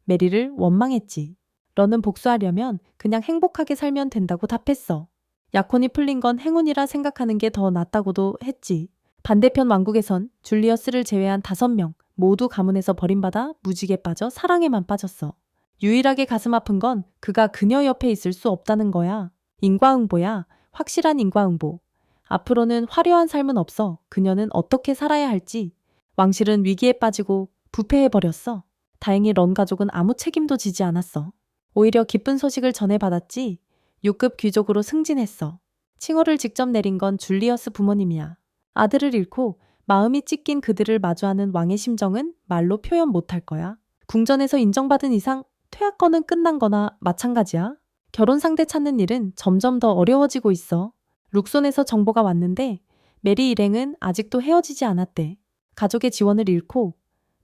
메리를 원망했지. 런은 복수하려면 그냥 행복하게 살면 된다고 답했어. 약혼이 풀린 건 행운이라 생각하는 게 더 낫다고도 했지. 반대편 왕국에선 줄리어스를 제외한 5명 모두 가문에서 버림받아 무지개 빠져 사랑에만 빠졌어. 유일하게 가슴 아픈 건 그가 그녀 옆에 있을 수 없다는 거야. 인과응보야. 확실한 인과응보. 앞으로는 화려한 삶은 없어. 그녀는 어떻게 살아야 할지. 왕실은 위기에 빠지고 부패해버렸어. 다행히 런 가족은 아무 책임도 지지 않았어. 오히려 기쁜 소식을 전해받았지. 6급 귀족으로 승진했어. 칭호를 직접 내린 건 줄리어스 부모님이야. 아들을 잃고 마음이 찢긴 그들을 마주하는 왕의 심정은 말로 표현 못할 거야. 궁전에서 인정받은 이상 퇴학건은 끝난 거나 마찬가지야. 결혼 상대 찾는 일은 점점 더 어려워지고 있어. 룩손에서 정보가 왔는데 메리 일행은 아직도 헤어지지 않았대. 가족의 지원을 잃고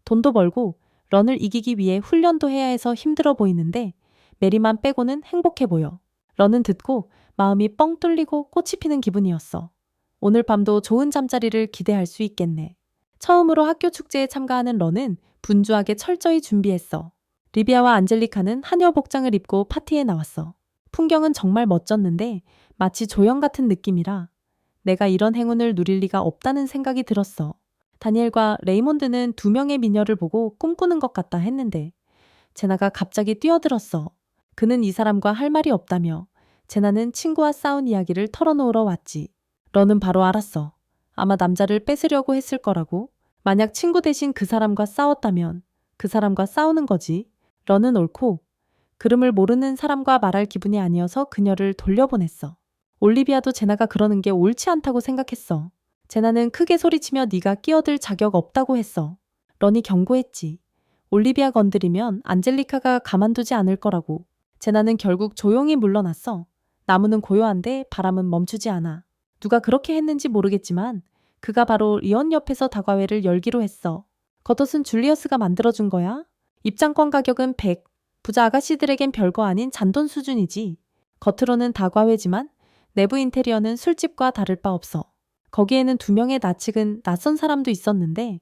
돈도 벌고 런을 이기기 위해 훈련도 해야 해서 힘들어 보이는데 메리만 빼고는 행복해 보여. 런은 듣고 마음이 뻥 뚫리고 꽃이 피는 기분이었어. 오늘 밤도 좋은 잠자리를 기대할 수 있겠네. 처음으로 학교 축제에 참가하는 런은 분주하게 철저히 준비했어. 리비아와 안젤리카는 하녀 복장을 입고 파티에 나왔어. 풍경은 정말 멋졌는데 마치 조형 같은 느낌이라 내가 이런 행운을 누릴 리가 없다는 생각이 들었어. 다니엘과 레이몬드는 2명의 미녀를 보고 꿈꾸는 것 같다 했는데 제나가 갑자기 뛰어들었어. 그는 이 사람과 할 말이 없다며 제나는 친구와 싸운 이야기를 털어놓으러 왔지. 런은 바로 알았어. 아마 남자를 뺏으려고 했을 거라고. 만약 친구 대신 그 사람과 싸웠다면 그 사람과 싸우는 거지. 런은 옳고 그름을 모르는 사람과 말할 기분이 아니어서 그녀를 돌려보냈어. 올리비아도 제나가 그러는 게 옳지 않다고 생각했어. 제나는 크게 소리치며 네가 끼어들 자격 없다고 했어. 런이 경고했지. 올리비아 건드리면 안젤리카가 가만두지 않을 거라고. 제나는 결국 조용히 물러났어. 나무는 고요한데 바람은 멈추지 않아. 누가 그렇게 했는지 모르겠지만 그가 바로 리언 옆에서 다과회를 열기로 했어. 겉옷은 줄리어스가 만들어준 거야. 입장권 가격은 100. 부자 아가씨들에겐 별거 아닌 잔돈 수준이지. 겉으로는 다과회지만 내부 인테리어는 술집과 다를 바 없어. 거기에는 2명의 낯익은 낯선 사람도 있었는데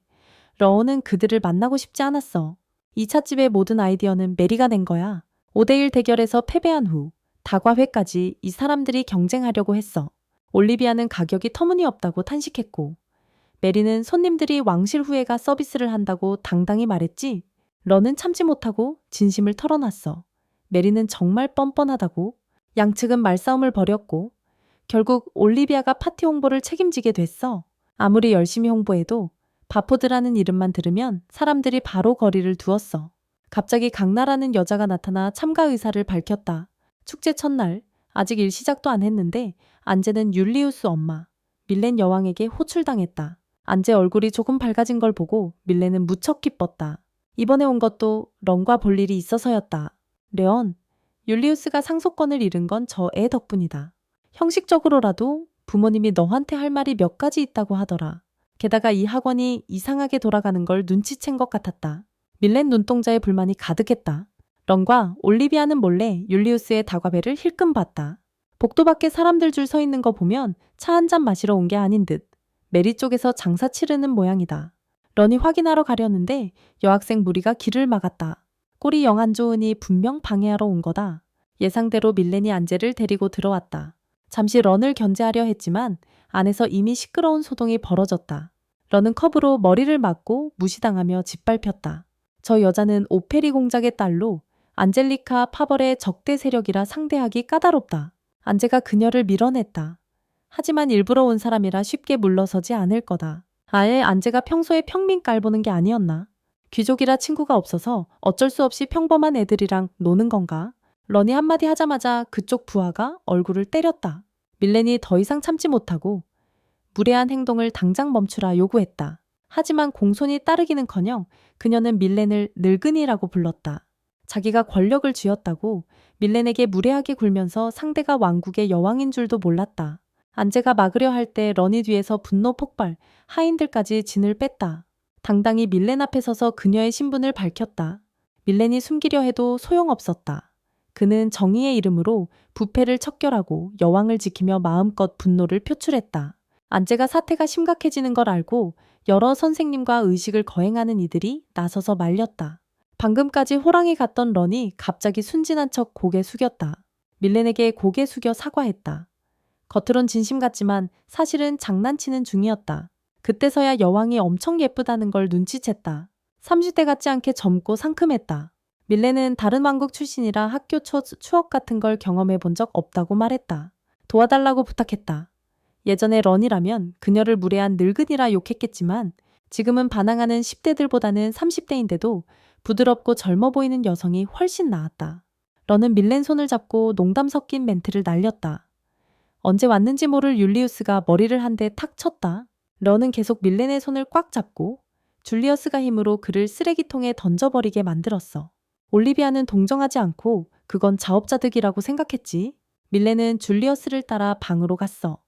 러온은 그들을 만나고 싶지 않았어. 2차 집의 모든 아이디어는 메리가 낸 거야. 5대1 대결에서 패배한 후 다과회까지 이 사람들이 경쟁하려고 했어. 올리비아는 가격이 터무니없다고 탄식했고 메리는 손님들이 왕실 후예가 서비스를 한다고 당당히 말했지. 런은 참지 못하고 진심을 털어놨어. 메리는 정말 뻔뻔하다고. 양측은 말싸움을 벌였고 결국 올리비아가 파티 홍보를 책임지게 됐어. 아무리 열심히 홍보해도 바포드라는 이름만 들으면 사람들이 바로 거리를 두었어. 갑자기 강나라는 여자가 나타나 참가 의사를 밝혔다. 축제 첫날 아직 일 시작도 안 했는데 안제는 율리우스 엄마 밀렌 여왕에게 호출당했다. 안제 얼굴이 조금 밝아진 걸 보고 밀렌은 무척 기뻤다. 이번에 온 것도 런과 볼 일이 있어서였다. 레언, 율리우스가 상속권을 잃은 건 저 애 덕분이다. 형식적으로라도 부모님이 너한테 할 말이 몇 가지 있다고 하더라. 게다가 이 학원이 이상하게 돌아가는 걸 눈치챈 것 같았다. 밀렌 눈동자에 불만이 가득했다. 런과 올리비아는 몰래 율리우스의 다과배를 힐끔 봤다. 복도 밖에 사람들 줄 서 있는 거 보면 차 한 잔 마시러 온 게 아닌 듯. 메리 쪽에서 장사 치르는 모양이다. 런이 확인하러 가려는데 여학생 무리가 길을 막았다. 꼴이 영 안 좋으니 분명 방해하러 온 거다. 예상대로 밀렌이 안제를 데리고 들어왔다. 잠시 런을 견제하려 했지만 안에서 이미 시끄러운 소동이 벌어졌다. 런은 컵으로 머리를 맞고 무시당하며 짓밟혔다. 저 여자는 오페리 공작의 딸로 안젤리카 파벌의 적대 세력이라 상대하기 까다롭다. 안제가 그녀를 밀어냈다. 하지만 일부러 온 사람이라 쉽게 물러서지 않을 거다. 아예 안제가 평소에 평민 깔보는 게 아니었나? 귀족이라 친구가 없어서 어쩔 수 없이 평범한 애들이랑 노는 건가? 런이 한마디 하자마자 그쪽 부하가 얼굴을 때렸다. 밀렌이 더 이상 참지 못하고 무례한 행동을 당장 멈추라 요구했다. 하지만 공손히 따르기는커녕 그녀는 밀렌을 늙은이라고 불렀다. 자기가 권력을 쥐었다고 밀렌에게 무례하게 굴면서 상대가 왕국의 여왕인 줄도 몰랐다. 안제가 막으려 할 때 런이 뒤에서 분노 폭발, 하인들까지 진을 뺐다. 당당히 밀렌 앞에 서서 그녀의 신분을 밝혔다. 밀렌이 숨기려 해도 소용없었다. 그는 정의의 이름으로 부패를 척결하고 여왕을 지키며 마음껏 분노를 표출했다. 안제가 사태가 심각해지는 걸 알고 여러 선생님과 의식을 거행하는 이들이 나서서 말렸다. 방금까지 호랑이 같던 런이 갑자기 순진한 척 고개 숙였다. 밀렌에게 고개 숙여 사과했다. 겉으론 진심 같지만 사실은 장난치는 중이었다. 그때서야 여왕이 엄청 예쁘다는 걸 눈치챘다. 30대 같지 않게 젊고 상큼했다. 밀렌은 다른 왕국 출신이라 학교 초 추억 같은 걸 경험해 본 적 없다고 말했다. 도와달라고 부탁했다. 예전에 런이라면 그녀를 무례한 늙은이라 욕했겠지만 지금은 반항하는 10대들보다는 30대인데도 부드럽고 젊어 보이는 여성이 훨씬 나았다. 런은 밀렌 손을 잡고 농담 섞인 멘트를 날렸다. 언제 왔는지 모를 율리우스가 머리를 한 대 탁 쳤다. 런은 계속 밀렌의 손을 꽉 잡고 줄리어스가 힘으로 그를 쓰레기통에 던져버리게 만들었어. 올리비아는 동정하지 않고 그건 자업자득이라고 생각했지. 밀렌은 줄리어스를 따라 방으로 갔어.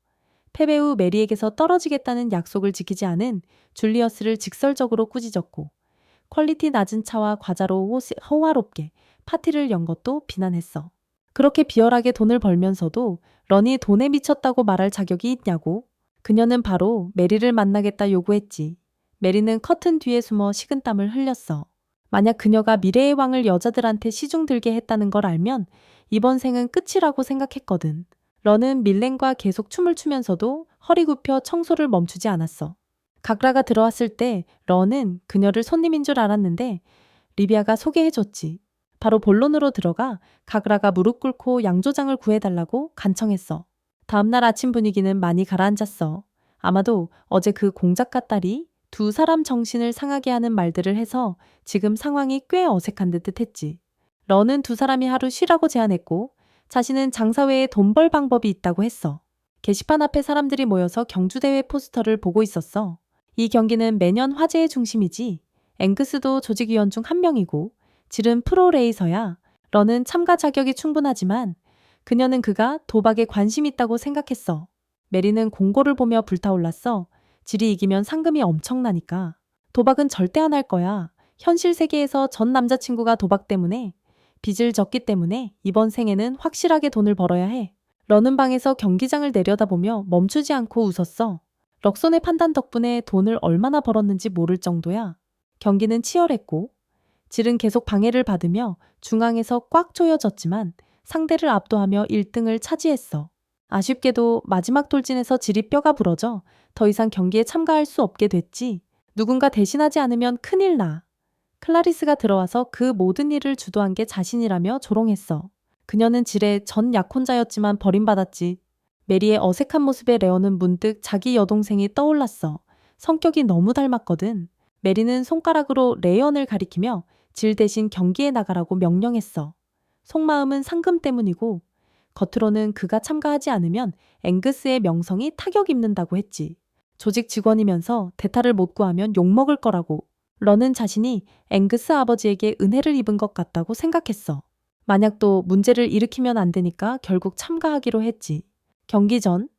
패배 후 메리에게서 떨어지겠다는 약속을 지키지 않은 줄리어스를 직설적으로 꾸짖었고 퀄리티 낮은 차와 과자로 호화롭게 파티를 연 것도 비난했어. 그렇게 비열하게 돈을 벌면서도 런이 돈에 미쳤다고 말할 자격이 있냐고. 그녀는 바로 메리를 만나겠다 요구했지. 메리는 커튼 뒤에 숨어 식은땀을 흘렸어. 만약 그녀가 미래의 왕을 여자들한테 시중 들게 했다는 걸 알면 이번 생은 끝이라고 생각했거든. 런은 밀렌과 계속 춤을 추면서도 허리 굽혀 청소를 멈추지 않았어. 가그라가 들어왔을 때 런은 그녀를 손님인 줄 알았는데 리비아가 소개해줬지. 바로 본론으로 들어가 가그라가 무릎 꿇고 양조장을 구해달라고 간청했어. 다음날 아침 분위기는 많이 가라앉았어. 아마도 어제 그 공작가 딸이 두 사람 정신을 상하게 하는 말들을 해서 지금 상황이 꽤 어색한 듯 했지. 런은 두 사람이 하루 쉬라고 제안했고 자신은 장사 외에 돈 벌 방법이 있다고 했어. 게시판 앞에 사람들이 모여서 경주대회 포스터를 보고 있었어. 이 경기는 매년 화제의 중심이지. 앵그스도 조직위원 중 한 명이고 질은 프로레이서야. 런은 참가 자격이 충분하지만 그녀는 그가 도박에 관심 있다고 생각했어. 메리는 공고를 보며 불타올랐어. 질이 이기면 상금이 엄청나니까. 도박은 절대 안 할 거야. 현실 세계에서 전 남자친구가 도박 때문에 빚을 졌기 때문에 이번 생에는 확실하게 돈을 벌어야 해. 런은 방에서 경기장을 내려다보며 멈추지 않고 웃었어. 럭손의 판단 덕분에 돈을 얼마나 벌었는지 모를 정도야. 경기는 치열했고 질은 계속 방해를 받으며 중앙에서 꽉 조여졌지만 상대를 압도하며 1등을 차지했어. 아쉽게도 마지막 돌진에서 질이 뼈가 부러져 더 이상 경기에 참가할 수 없게 됐지. 누군가 대신하지 않으면 큰일 나. 클라리스가 들어와서 그 모든 일을 주도한 게 자신이라며 조롱했어. 그녀는 질의 전 약혼자였지만 버림받았지. 메리의 어색한 모습에 레오는 문득 자기 여동생이 떠올랐어. 성격이 너무 닮았거든. 메리는 손가락으로 레이언을 가리키며 질 대신 경기에 나가라고 명령했어. 속마음은 상금 때문이고 겉으로는 그가 참가하지 않으면 앵그스의 명성이 타격 입는다고 했지. 조직 직원이면서 대타를 못 구하면 욕먹을 거라고. 런은 자신이 앵그스 아버지에게 은혜를 입은 것 같다고 생각했어. 만약 또 문제를 일으키면 안 되니까 결국 참가하기로 했지. 경기 전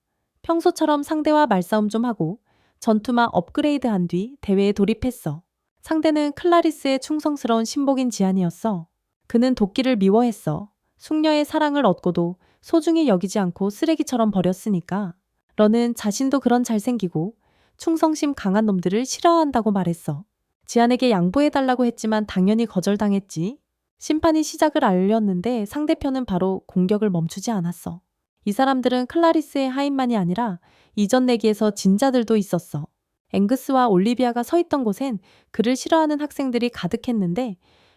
평소처럼 상대와 말싸움 좀 하고 전투마 업그레이드한 뒤 대회에 돌입했어. 상대는 클라리스의 충성스러운 신복인 지안이었어. 그는 도끼를 미워했어. 숙녀의 사랑을 얻고도 소중히 여기지 않고 쓰레기처럼 버렸으니까. 런은 자신도 그런 잘생기고 충성심 강한 놈들을 싫어한다고 말했어. 지안에게 양보해달라고 했지만 당연히 거절당했지. 심판이 시작을 알렸는데 상대편은 바로 공격을 멈추지 않았어. 이 사람들은 클라리스의 하인만이 아니라 이전 내기에서 진자들도 있었어. 앵그스와 올리비아가 서 있던 곳엔 그를 싫어하는 학생들이 가득했는데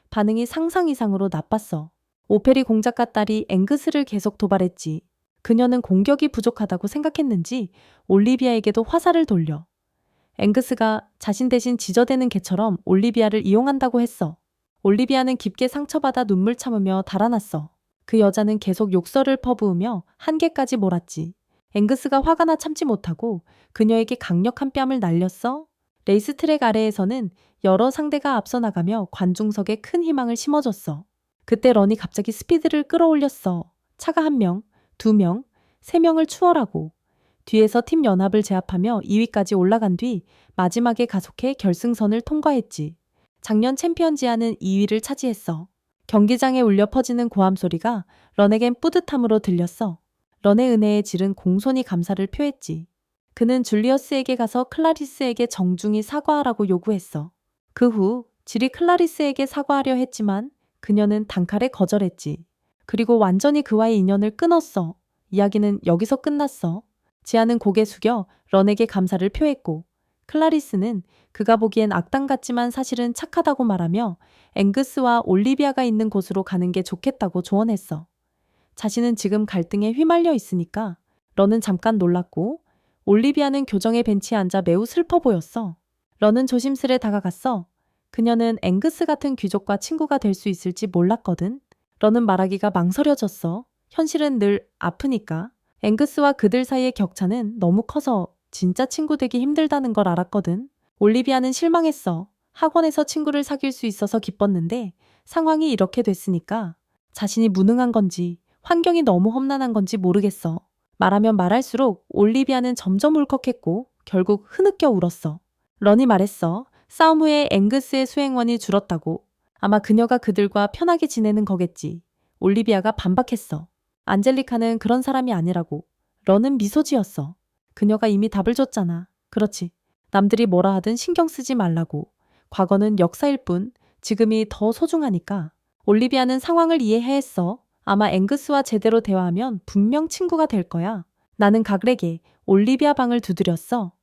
반응이 상상 이상으로 나빴어. 오페리 공작가 딸이 앵그스를 계속 도발했지. 그녀는 공격이 부족하다고 생각했는지 올리비아에게도 화살을 돌려. 앵그스가 자신 대신 지저대는 개처럼 올리비아를 이용한다고 했어. 올리비아는 깊게 상처받아 눈물 참으며 달아났어. 그 여자는 계속 욕설을 퍼부으며 한계까지 몰았지. 앵그스가 화가 나 참지 못하고 그녀에게 강력한 뺨을 날렸어. 레이스트랙 아래에서는 여러 상대가 앞서 나가며 관중석에 큰 희망을 심어줬어. 그때 런이 갑자기 스피드를 끌어올렸어. 차가 1명, 2명, 3명을 추월하고 뒤에서 팀 연합을 제압하며 2위까지 올라간 뒤 마지막에 가속해 결승선을 통과했지. 작년 챔피언 지아는 2위를 차지했어. 경기장에 울려 퍼지는 고함 소리가 런에겐 뿌듯함으로 들렸어. 런의 은혜에 질은 공손히 감사를 표했지. 그는 줄리어스에게 가서 클라리스에게 정중히 사과하라고 요구했어. 그 후 질이 클라리스에게 사과하려 했지만 그녀는 단칼에 거절했지. 그리고 완전히 그와의 인연을 끊었어. 이야기는 여기서 끝났어. 지아는 고개 숙여 런에게 감사를 표했고 클라리스는 그가 보기엔 악당 같지만 사실은 착하다고 말하며 앵그스와 올리비아가 있는 곳으로 가는 게 좋겠다고 조언했어. 자신은 지금 갈등에 휘말려 있으니까. 런은 잠깐 놀랐고 올리비아는 교정의 벤치에 앉아 매우 슬퍼 보였어. 런은 조심스레 다가갔어. 그녀는 앵그스 같은 귀족과 친구가 될 수 있을지 몰랐거든. 런은 말하기가 망설여졌어. 현실은 늘 아프니까. 앵그스와 그들 사이의 격차는 너무 커서 진짜 친구 되기 힘들다는 걸 알았거든. 올리비아는 실망했어. 학원에서 친구를 사귈 수 있어서 기뻤는데 상황이 이렇게 됐으니까 자신이 무능한 건지 환경이 너무 험난한 건지 모르겠어. 말하면 말할수록 올리비아는 점점 울컥했고 결국 흐느껴 울었어. 런이 말했어. 싸움 후에 앵그스의 수행원이 줄었다고. 아마 그녀가 그들과 편하게 지내는 거겠지. 올리비아가 반박했어. 안젤리카는 그런 사람이 아니라고. 런은 미소 지었어. 그녀가 이미 답을 줬잖아. 그렇지. 남들이 뭐라 하든 신경 쓰지 말라고. 과거는 역사일 뿐 지금이 더 소중하니까. 올리비아는 상황을 이해했어. 아마 앵그스와 제대로 대화하면 분명 친구가 될 거야. 나는 가글에게 올리비아 방을 두드렸어.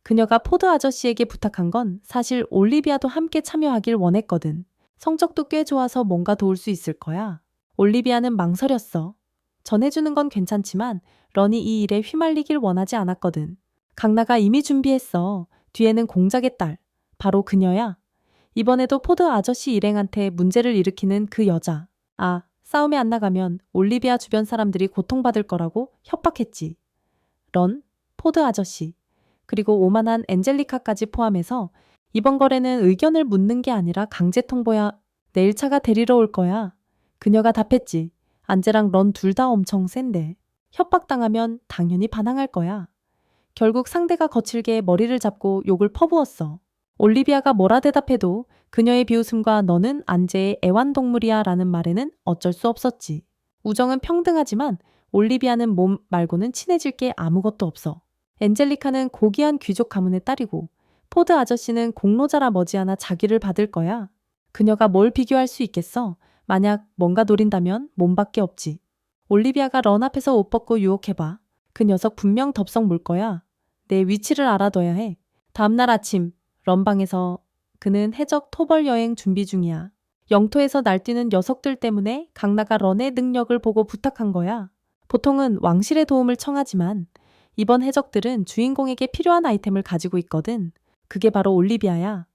그녀가 포드 아저씨에게 부탁한 건 사실 올리비아도 함께 참여하길 원했거든. 성적도 꽤 좋아서 뭔가 도울 수 있을 거야. 올리비아는 망설였어. 전해주는 건 괜찮지만 런이 이 일에 휘말리길 원하지 않았거든. 강나가 이미 준비했어. 뒤에는 공작의 딸. 바로 그녀야. 이번에도 포드 아저씨 일행한테 문제를 일으키는 그 여자. 싸움에 안 나가면 올리비아 주변 사람들이 고통받을 거라고 협박했지. 런, 포드 아저씨, 그리고 오만한 엔젤리카까지 포함해서 이번 거래는 의견을 묻는 게 아니라 강제 통보야. 내일 차가 데리러 올 거야. 그녀가 답했지. 안젤랑 런 둘 다 엄청 센데. 협박당하면 당연히 반항할 거야. 결국 상대가 거칠게 머리를 잡고 욕을 퍼부었어. 올리비아가 뭐라 대답해도 그녀의 비웃음과 너는 안제의 애완동물이야 라는 말에는 어쩔 수 없었지. 우정은 평등하지만 올리비아는 몸 말고는 친해질 게 아무것도 없어. 엔젤리카는 고귀한 귀족 가문의 딸이고 포드 아저씨는 공로자라 머지않아 자기를 받을 거야. 그녀가 뭘 비교할 수 있겠어? 만약 뭔가 노린다면 몸밖에 없지. 올리비아가 런 앞에서 옷 벗고 유혹해봐. 그 녀석 분명 덥석 물 거야. 내 위치를 알아둬야 해. 다음날 아침 런방에서 그는 해적 토벌 여행 준비 중이야. 영토에서 날뛰는 녀석들 때문에 강나가 런의 능력을 보고 부탁한 거야. 보통은 왕실의 도움을 청하지만 이번 해적들은 주인공에게 필요한 아이템을 가지고 있거든. 그게 바로 올리비아야.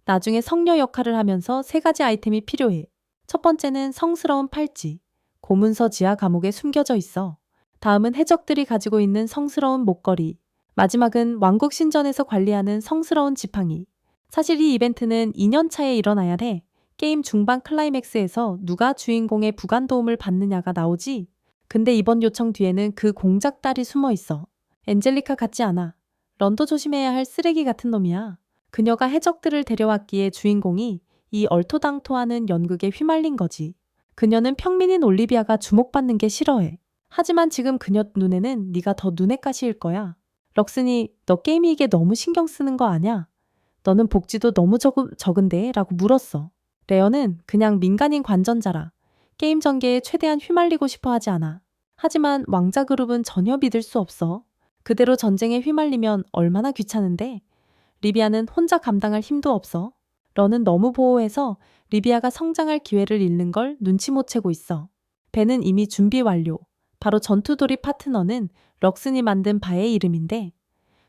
나중에 성녀 역할을 하면서 3가지 아이템이 필요해. 첫 번째는 성스러운 팔찌. 고문서 지하 감옥에 숨겨져 있어. 다음은 해적들이 가지고 있는 성스러운 목걸이. 마지막은 왕국 신전에서 관리하는 성스러운 지팡이. 사실 이 이벤트는 2년차에 일어나야 해. 게임 중반 클라이맥스에서 누가 주인공의 부관 도움을 받느냐가 나오지. 근데 이번 요청 뒤에는 그 공작 딸이 숨어 있어. 엔젤리카 같지 않아. 런도 조심해야 할 쓰레기 같은 놈이야. 그녀가 해적들을 데려왔기에 주인공이 이 얼토당토하는 연극에 휘말린 거지. 그녀는 평민인 올리비아가 주목받는 게 싫어해. 하지만 지금 그녀 눈에는 네가 더 눈엣 가시일 거야. 럭슨이 너 게임이 이게 너무 신경 쓰는 거 아냐? 너는 복지도 너무 적은데? 라고 물었어. 레어는 그냥 민간인 관전자라. 게임 전개에 최대한 휘말리고 싶어 하지 않아. 하지만 왕자 그룹은 전혀 믿을 수 없어. 그대로 전쟁에 휘말리면 얼마나 귀찮은데? 리비아는 혼자 감당할 힘도 없어. 런은 너무 보호해서 리비아가 성장할 기회를 잃는 걸 눈치 못 채고 있어. 배는 이미 준비 완료. 바로 전투돌이 파트너는 럭슨이 만든 바의 이름인데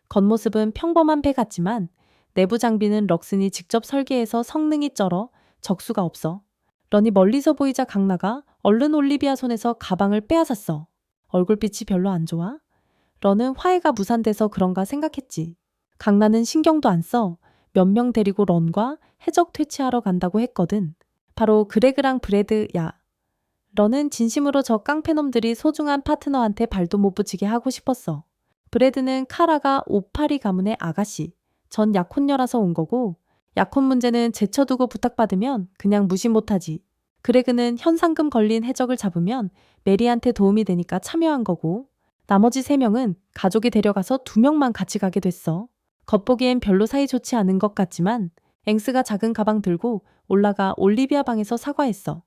겉모습은 평범한 배 같지만 내부 장비는 럭슨이 직접 설계해서 성능이 쩔어 적수가 없어. 런이 멀리서 보이자 강나가 얼른 올리비아 손에서 가방을 빼앗았어. 얼굴빛이 별로 안 좋아? 런은 화해가 무산돼서 그런가 생각했지. 강나는 신경도 안 써. 몇 명 데리고 런과 해적 퇴치하러 간다고 했거든. 바로 그레그랑 브래드야. 런은 진심으로 저 깡패놈들이 소중한 파트너한테 발도 못 붙이게 하고 싶었어. 브래드는 카라가 오파리 가문의 아가씨, 전 약혼녀라서 온 거고 약혼 문제는 제쳐두고 부탁받으면 그냥 무시 못하지. 그레그는 현상금 걸린 해적을 잡으면 메리한테 도움이 되니까 참여한 거고 나머지 3명은 가족이 데려가서 2명만 같이 가게 됐어. 겉보기엔 별로 사이 좋지 않은 것 같지만 앵스가 작은 가방 들고 올라가 올리비아 방에서 사과했어.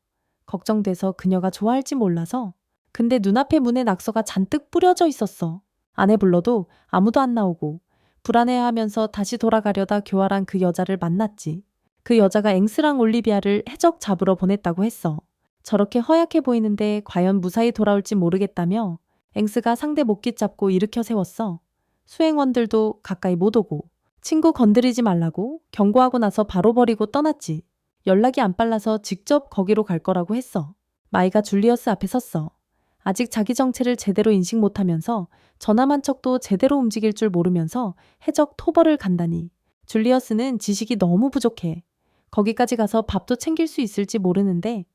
걱정돼서 그녀가 좋아할지 몰라서. 근데 눈앞에 문에 낙서가 잔뜩 뿌려져 있었어. 안에 불러도 아무도 안 나오고 불안해하면서 다시 돌아가려다 교활한 그 여자를 만났지. 그 여자가 앵스랑 올리비아를 해적 잡으러 보냈다고 했어. 저렇게 허약해 보이는데 과연 무사히 돌아올지 모르겠다며 앵스가 상대 목깃 잡고 일으켜 세웠어. 수행원들도 가까이 못 오고 친구 건드리지 말라고 경고하고 나서 바로 버리고 떠났지. 연락이 안 빨라서 직접 거기로 갈 거라고 했어. 마이가 줄리어스 앞에 섰어. 아직 자기 정체를 제대로 인식 못하면서 전함 한 척도 제대로 움직일 줄 모르면서 해적 토벌을 간다니. 줄리어스는 지식이 너무 부족해. 거기까지 가서 밥도 챙길 수 있을지 모르는데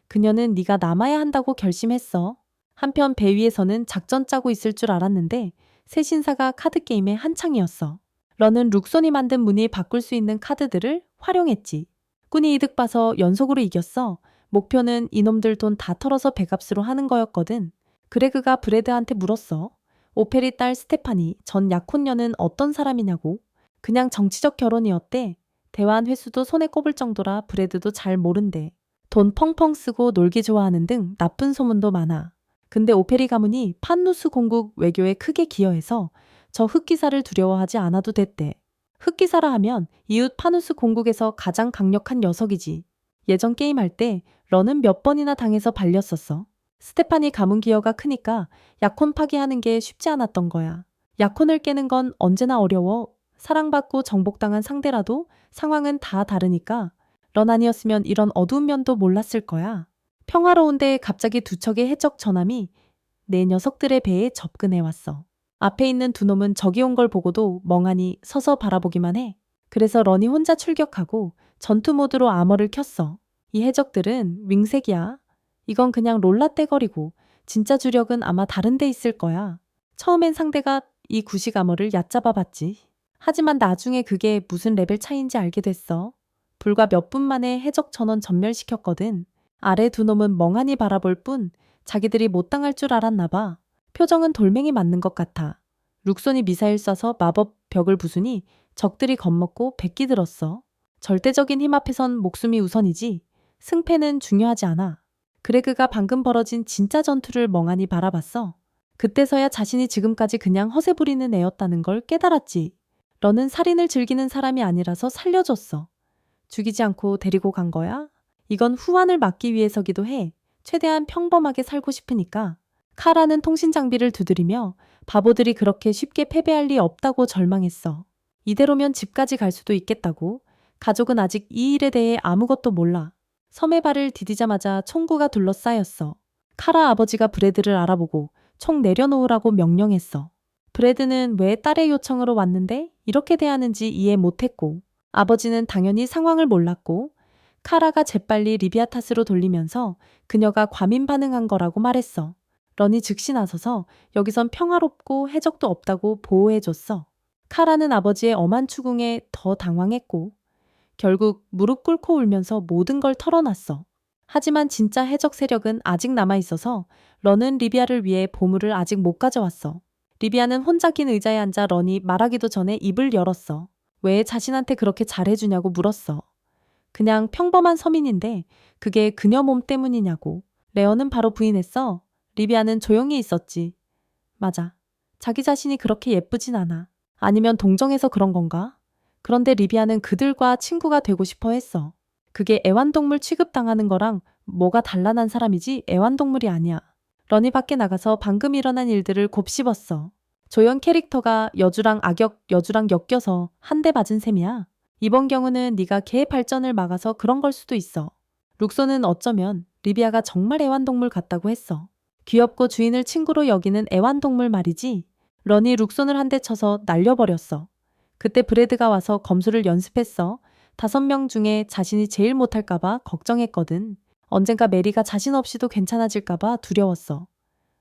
그녀는 네가 남아야 한다고 결심했어. 한편 배 위에서는 작전 짜고 있을 줄 알았는데 새 신사가 카드게임의 한창이었어. 런은 룩손이 만든 무늬 바꿀 수 있는 카드들을 활용했지. 꾼이 이득 봐서 연속으로 이겼어. 목표는 이놈들 돈 다 털어서 배값으로 하는 거였거든. 그레그가 브래드한테 물었어. 오페리 딸 스테파니 전 약혼녀는 어떤 사람이냐고. 그냥 정치적 결혼이었대. 대화한 횟수도 손에 꼽을 정도라 브래드도 잘 모른대. 돈 펑펑 쓰고 놀기 좋아하는 등 나쁜 소문도 많아. 근데 오페리 가문이 판누스 공국 외교에 크게 기여해서 저 흑기사를 두려워하지 않아도 됐대. 흑기사라 하면 이웃 파누스 공국에서 가장 강력한 녀석이지. 예전 게임할 때 런은 몇 번이나 당해서 발렸었어. 스테파니 가문 기여가 크니까 약혼 파기하는 게 쉽지 않았던 거야. 약혼을 깨는 건 언제나 어려워. 사랑받고 정복당한 상대라도 상황은 다 다르니까 런 아니었으면 이런 어두운 면도 몰랐을 거야. 평화로운데 갑자기 두 척의 해적 전함이 내 녀석들의 배에 접근해 왔어. 앞에 있는 두 놈은 적이 온 걸 보고도 멍하니 서서 바라보기만 해. 그래서 런이 혼자 출격하고 전투 모드로 아머를 켰어. 이 해적들은 윙색이야. 이건 그냥 롤라 떼거리고 진짜 주력은 아마 다른 데 있을 거야. 처음엔 상대가 이 구식 아머를 얕잡아 봤지. 하지만 나중에 그게 무슨 레벨 차이인지 알게 됐어. 불과 몇 분 만에 해적 전원 전멸시켰거든. 아래 두 놈은 멍하니 바라볼 뿐 자기들이 못 당할 줄 알았나 봐. 표정은 돌멩이 맞는 것 같아. 룩손이 미사일 쏴서 마법 벽을 부수니 적들이 겁먹고 백기 들었어. 절대적인 힘 앞에선 목숨이 우선이지. 승패는 중요하지 않아. 그레그가 방금 벌어진 진짜 전투를 멍하니 바라봤어. 그때서야 자신이 지금까지 그냥 허세 부리는 애였다는 걸 깨달았지. 너는 살인을 즐기는 사람이 아니라서 살려줬어. 죽이지 않고 데리고 간 거야? 이건 후환을 막기 위해서기도 해. 최대한 평범하게 살고 싶으니까. 카라는 통신 장비를 두드리며 바보들이 그렇게 쉽게 패배할 리 없다고 절망했어. 이대로면 집까지 갈 수도 있겠다고. 가족은 아직 이 일에 대해 아무것도 몰라. 섬에 발을 디디자마자 총구가 둘러싸였어. 카라 아버지가 브래드를 알아보고 총 내려놓으라고 명령했어. 브래드는 왜 딸의 요청으로 왔는데 이렇게 대하는지 이해 못했고 아버지는 당연히 상황을 몰랐고 카라가 재빨리 리비아 탓으로 돌리면서 그녀가 과민 반응한 거라고 말했어. 런이 즉시 나서서 여기선 평화롭고 해적도 없다고 보호해줬어. 카라는 아버지의 엄한 추궁에 더 당황했고 결국 무릎 꿇고 울면서 모든 걸 털어놨어. 하지만 진짜 해적 세력은 아직 남아있어서 런은 리비아를 위해 보물을 아직 못 가져왔어. 리비아는 혼자 긴 의자에 앉아 런이 말하기도 전에 입을 열었어. 왜 자신한테 그렇게 잘해주냐고 물었어. 그냥 평범한 서민인데 그게 그녀 몸 때문이냐고. 레어는 바로 부인했어. 리비아는 조용히 있었지. 맞아. 자기 자신이 그렇게 예쁘진 않아. 아니면 동정해서 그런 건가? 그런데 리비아는 그들과 친구가 되고 싶어 했어. 그게 애완동물 취급당하는 거랑 뭐가 달라난 사람이지 애완동물이 아니야. 런이 밖에 나가서 방금 일어난 일들을 곱씹었어. 조연 캐릭터가 여주랑 엮여서 한 대 맞은 셈이야. 이번 경우는 네가 걔 발전을 막아서 그런 걸 수도 있어. 룩소는 어쩌면 리비아가 정말 애완동물 같다고 했어. 귀엽고 주인을 친구로 여기는 애완동물 말이지. 런이 룩손을 한 대 쳐서 날려버렸어. 그때 브래드가 와서 검수를 연습했어. 5명 중에 자신이 제일 못할까봐 걱정했거든. 언젠가 메리가 자신 없이도 괜찮아질까봐 두려웠어.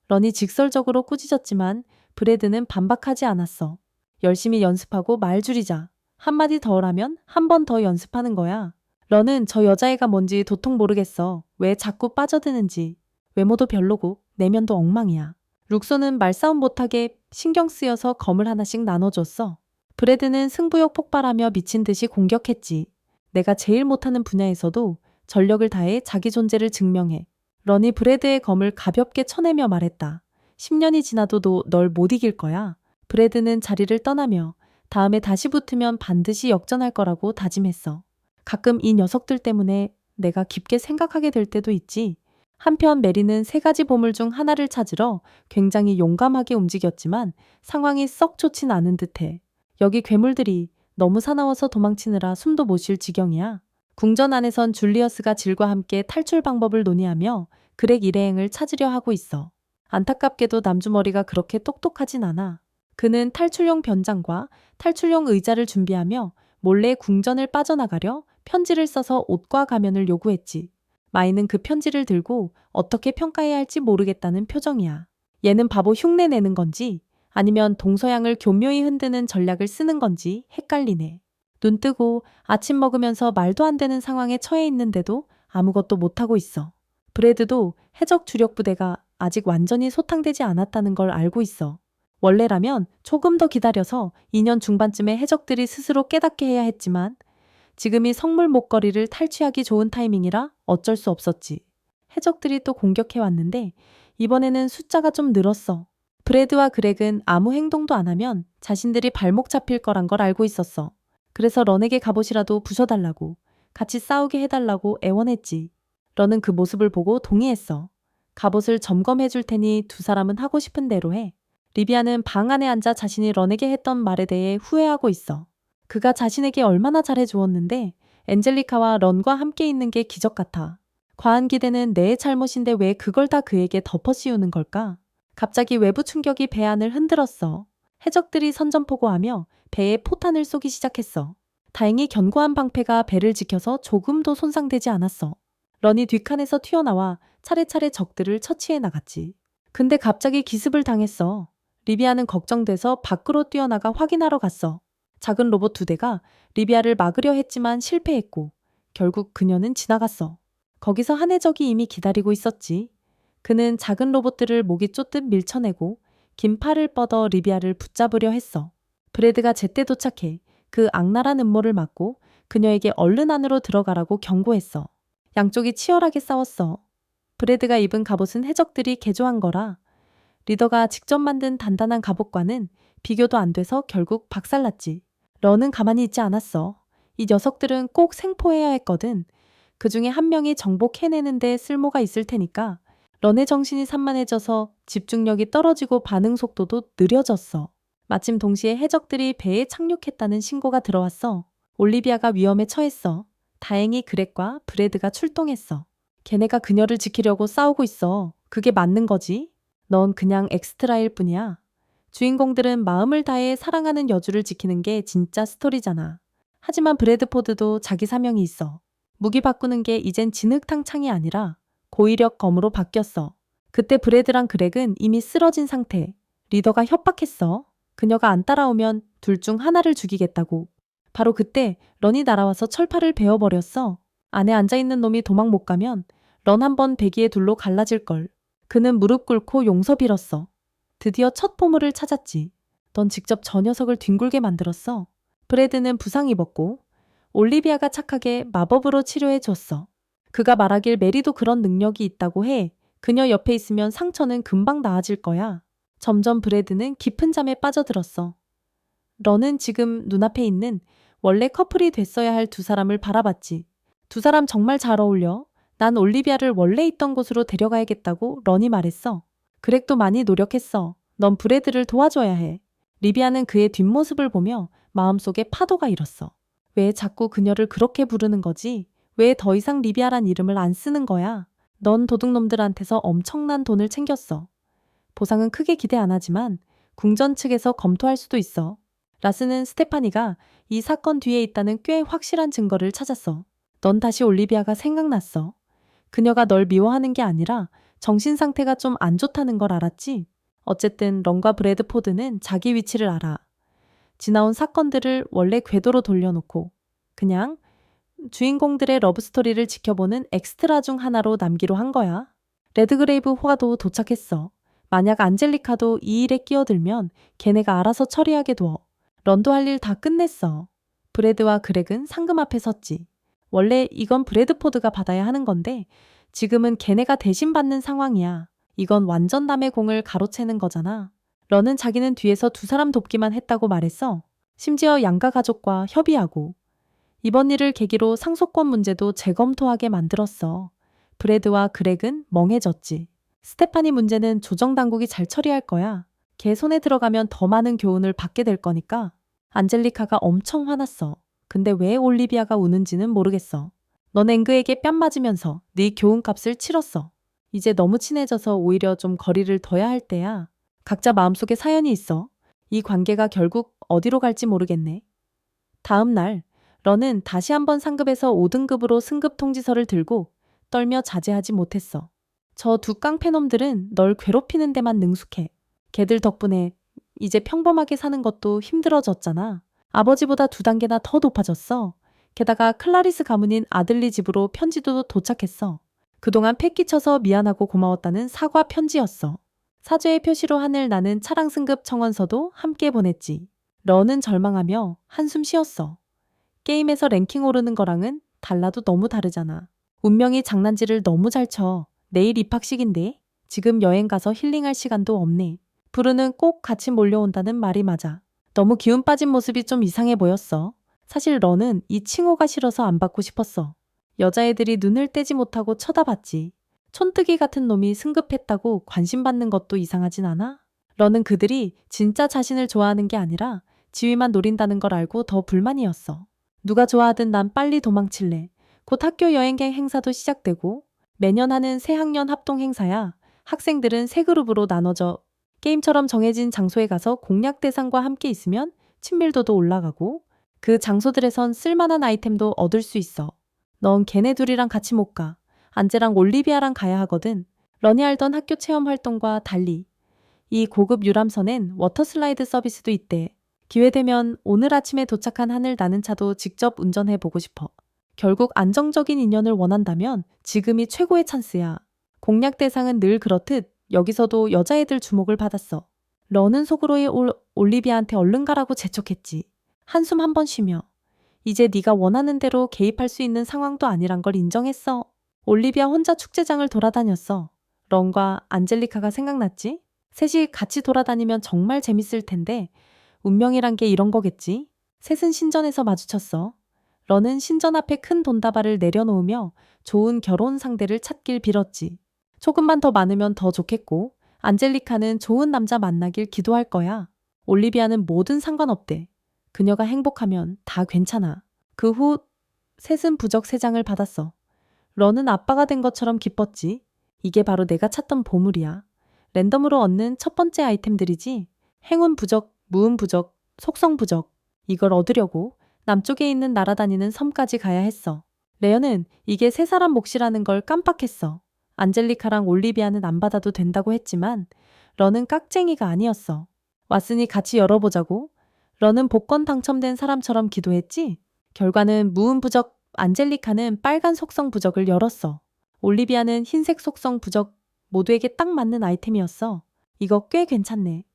런이 직설적으로 꾸짖었지만 브래드는 반박하지 않았어. 열심히 연습하고 말 줄이자. 한마디 덜하면 한 번 더 연습하는 거야. 런은 저 여자애가 뭔지 도통 모르겠어. 왜 자꾸 빠져드는지. 외모도 별로고 내면도 엉망이야. 룩소는 말싸움 못하게 신경 쓰여서 검을 하나씩 나눠줬어. 브래드는 승부욕 폭발하며 미친 듯이 공격했지. 내가 제일 못하는 분야에서도 전력을 다해 자기 존재를 증명해. 런이 브래드의 검을 가볍게 쳐내며 말했다. 10년이 지나도 널 못 이길 거야. 브래드는 자리를 떠나며 다음에 다시 붙으면 반드시 역전할 거라고 다짐했어. 가끔 이 녀석들 때문에 내가 깊게 생각하게 될 때도 있지. 한편 메리는 3가지 보물 중 하나를 찾으러 굉장히 용감하게 움직였지만 상황이 썩 좋진 않은 듯해. 여기 괴물들이 너무 사나워서 도망치느라 숨도 못 쉴 지경이야. 궁전 안에선 줄리어스가 질과 함께 탈출 방법을 논의하며 그렉 일행을 찾으려 하고 있어. 안타깝게도 남주머리가 그렇게 똑똑하진 않아. 그는 탈출용 변장과 탈출용 의자를 준비하며 몰래 궁전을 빠져나가려 편지를 써서 옷과 가면을 요구했지. 마이는 그 편지를 들고 어떻게 평가해야 할지 모르겠다는 표정이야. 얘는 바보 흉내 내는 건지 아니면 동서양을 교묘히 흔드는 전략을 쓰는 건지 헷갈리네. 눈 뜨고 아침 먹으면서 말도 안 되는 상황에 처해 있는데도 아무것도 못하고 있어. 브래드도 해적 주력 부대가 아직 완전히 소탕되지 않았다는 걸 알고 있어. 원래라면 조금 더 기다려서 2년 중반쯤에 해적들이 스스로 깨닫게 해야 했지만 지금이 성물 목걸이를 탈취하기 좋은 타이밍이라 어쩔 수 없었지. 해적들이 또 공격해왔는데 이번에는 숫자가 좀 늘었어. 브래드와 그렉은 아무 행동도 안 하면 자신들이 발목 잡힐 거란 걸 알고 있었어. 그래서 런에게 갑옷이라도 부셔달라고, 같이 싸우게 해달라고 애원했지. 런은 그 모습을 보고 동의했어. 갑옷을 점검해 줄 테니 두 사람은 하고 싶은 대로 해. 리비아는 방 안에 앉아 자신이 런에게 했던 말에 대해 후회하고 있어. 그가 자신에게 얼마나 잘해주었는데 엔젤리카와 런과 함께 있는 게 기적 같아. 과한 기대는 내 잘못인데 왜 그걸 다 그에게 덮어씌우는 걸까? 갑자기 외부 충격이 배 안을 흔들었어. 해적들이 선전포고하며 배에 포탄을 쏘기 시작했어. 다행히 견고한 방패가 배를 지켜서 조금도 손상되지 않았어. 런이 뒷칸에서 튀어나와 차례차례 적들을 처치해 나갔지. 근데 갑자기 기습을 당했어. 리비아는 걱정돼서 밖으로 뛰어나가 확인하러 갔어. 작은 로봇 2대가 리비아를 막으려 했지만 실패했고 결국 그녀는 지나갔어. 거기서 한 해적이 이미 기다리고 있었지. 그는 작은 로봇들을 목이 쫓듯 밀쳐내고 긴 팔을 뻗어 리비아를 붙잡으려 했어. 브래드가 제때 도착해 그 악랄한 음모를 막고 그녀에게 얼른 안으로 들어가라고 경고했어. 양쪽이 치열하게 싸웠어. 브래드가 입은 갑옷은 해적들이 개조한 거라 리더가 직접 만든 단단한 갑옷과는 비교도 안 돼서 결국 박살났지. 런은 가만히 있지 않았어. 이 녀석들은 꼭 생포해야 했거든. 그 중에 한 명이 정복해내는데 쓸모가 있을 테니까. 런의 정신이 산만해져서 집중력이 떨어지고 반응 속도도 느려졌어. 마침 동시에 해적들이 배에 착륙했다는 신고가 들어왔어. 올리비아가 위험에 처했어. 다행히 그렉과 브래드가 출동했어. 걔네가 그녀를 지키려고 싸우고 있어. 그게 맞는 거지? 넌 그냥 엑스트라일 뿐이야. 주인공들은 마음을 다해 사랑하는 여주를 지키는 게 진짜 스토리잖아. 하지만 브래드포드도 자기 사명이 있어. 무기 바꾸는 게 이젠 진흙탕 창이 아니라 고위력 검으로 바뀌었어. 그때 브래드랑 그렉은 이미 쓰러진 상태. 리더가 협박했어. 그녀가 안 따라오면 둘 중 하나를 죽이겠다고. 바로 그때 런이 날아와서 철판을 베어버렸어. 안에 앉아있는 놈이 도망 못 가면 런 한 번 배기에 둘로 갈라질걸. 그는 무릎 꿇고 용서 빌었어. 드디어 첫 보물을 찾았지. 넌 직접 저 녀석을 뒹굴게 만들었어. 브래드는 부상 입었고 올리비아가 착하게 마법으로 치료해 줬어. 그가 말하길 메리도 그런 능력이 있다고 해. 그녀 옆에 있으면 상처는 금방 나아질 거야. 점점 브래드는 깊은 잠에 빠져들었어. 런은 지금 눈앞에 있는 원래 커플이 됐어야 할 두 사람을 바라봤지. 두 사람 정말 잘 어울려. 난 올리비아를 원래 있던 곳으로 데려가야겠다고 런이 말했어. 그렉도 많이 노력했어. 넌 브래드를 도와줘야 해. 리비아는 그의 뒷모습을 보며 마음속에 파도가 일었어. 왜 자꾸 그녀를 그렇게 부르는 거지? 왜 더 이상 리비아란 이름을 안 쓰는 거야? 넌 도둑놈들한테서 엄청난 돈을 챙겼어. 보상은 크게 기대 안 하지만 궁전 측에서 검토할 수도 있어. 라스는 스테파니가 이 사건 뒤에 있다는 꽤 확실한 증거를 찾았어. 넌 다시 올리비아가 생각났어. 그녀가 널 미워하는 게 아니라 정신 상태가 좀 안 좋다는 걸 알았지? 어쨌든 런과 브래드포드는 자기 위치를 알아. 지나온 사건들을 원래 궤도로 돌려놓고 그냥 주인공들의 러브스토리를 지켜보는 엑스트라 중 하나로 남기로 한 거야. 레드그레이브 호가도 도착했어. 만약 안젤리카도 이 일에 끼어들면 걔네가 알아서 처리하게 둬. 런도 할 일 다 끝냈어. 브래드와 그렉은 상금 앞에 섰지. 원래 이건 브래드포드가 받아야 하는 건데 지금은 걔네가 대신 받는 상황이야. 이건 완전 남의 공을 가로채는 거잖아. 런은 자기는 뒤에서 두 사람 돕기만 했다고 말했어. 심지어 양가 가족과 협의하고. 이번 일을 계기로 상속권 문제도 재검토하게 만들었어. 브래드와 그렉은 멍해졌지. 스테파니 문제는 조정당국이 잘 처리할 거야. 걔 손에 들어가면 더 많은 교훈을 받게 될 거니까. 안젤리카가 엄청 화났어. 근데 왜 올리비아가 우는지는 모르겠어. 넌 앵그에게 뺨 맞으면서 네 교훈값을 치렀어. 이제 너무 친해져서 오히려 좀 거리를 둬야 할 때야. 각자 마음속에 사연이 있어. 이 관계가 결국 어디로 갈지 모르겠네. 다음 날 런은 다시 한번 상급에서 5등급으로 승급 통지서를 들고 떨며 자제하지 못했어. 저 두 깡패놈들은 널 괴롭히는 데만 능숙해. 걔들 덕분에 이제 평범하게 사는 것도 힘들어졌잖아. 아버지보다 2단계나 더 높아졌어. 게다가 클라리스 가문인 아들리 집으로 편지도 도착했어. 그동안 패 끼쳐서 미안하고 고마웠다는 사과 편지였어. 사죄의 표시로 하늘 나는 차랑 승급 청원서도 함께 보냈지. 런은 절망하며 한숨 쉬었어. 게임에서 랭킹 오르는 거랑은 달라도 너무 다르잖아. 운명이 장난질을 너무 잘 쳐. 내일 입학식인데 지금 여행 가서 힐링할 시간도 없네. 부르는 꼭 같이 몰려온다는 말이 맞아. 너무 기운 빠진 모습이 좀 이상해 보였어. 사실 런은 이 칭호가 싫어서 안 받고 싶었어. 여자애들이 눈을 떼지 못하고 쳐다봤지. 촌뜨기 같은 놈이 승급했다고 관심 받는 것도 이상하진 않아? 런은 그들이 진짜 자신을 좋아하는 게 아니라 지위만 노린다는 걸 알고 더 불만이었어. 누가 좋아하든 난 빨리 도망칠래. 곧 학교 여행객 행사도 시작되고 매년 하는 새학년 합동 행사야. 학생들은 세 그룹으로 나눠져 게임처럼 정해진 장소에 가서 공략 대상과 함께 있으면 친밀도도 올라가고 그 장소들에선 쓸만한 아이템도 얻을 수 있어. 넌 걔네 둘이랑 같이 못 가. 안제랑 올리비아랑 가야 하거든. 런이 알던 학교 체험 활동과 달리 이 고급 유람선엔 워터슬라이드 서비스도 있대. 기회되면 오늘 아침에 도착한 하늘 나는 차도 직접 운전해보고 싶어. 결국 안정적인 인연을 원한다면 지금이 최고의 찬스야. 공략 대상은 늘 그렇듯 여기서도 여자애들 주목을 받았어. 런은 속으로의 올리비아한테 얼른 가라고 재촉했지. 한숨 한 번 쉬며. 이제 네가 원하는 대로 개입할 수 있는 상황도 아니란 걸 인정했어. 올리비아 혼자 축제장을 돌아다녔어. 런과 안젤리카가 생각났지? 셋이 같이 돌아다니면 정말 재밌을 텐데 운명이란 게 이런 거겠지? 셋은 신전에서 마주쳤어. 런은 신전 앞에 큰 돈다발을 내려놓으며 좋은 결혼 상대를 찾길 빌었지. 조금만 더 많으면 더 좋겠고 안젤리카는 좋은 남자 만나길 기도할 거야. 올리비아는 뭐든 상관없대. 그녀가 행복하면 다 괜찮아. 그 후 셋은 부적 3장을 받았어. 런은 아빠가 된 것처럼 기뻤지. 이게 바로 내가 찾던 보물이야. 랜덤으로 얻는 첫 번째 아이템들이지. 행운 부적, 무운 부적, 속성 부적. 이걸 얻으려고 남쪽에 있는 날아다니는 섬까지 가야 했어. 레어는 이게 3사람 몫이라는 걸 깜빡했어. 안젤리카랑 올리비아는 안 받아도 된다고 했지만 런은 깍쟁이가 아니었어. 왔으니 같이 열어보자고. 런은 복권 당첨된 사람처럼 기도했지. 결과는 무운 부적, 안젤리카는 빨간 속성 부적을 열었어. 올리비아는 흰색 속성 부적, 모두에게 딱 맞는 아이템이었어. 이거 꽤 괜찮네.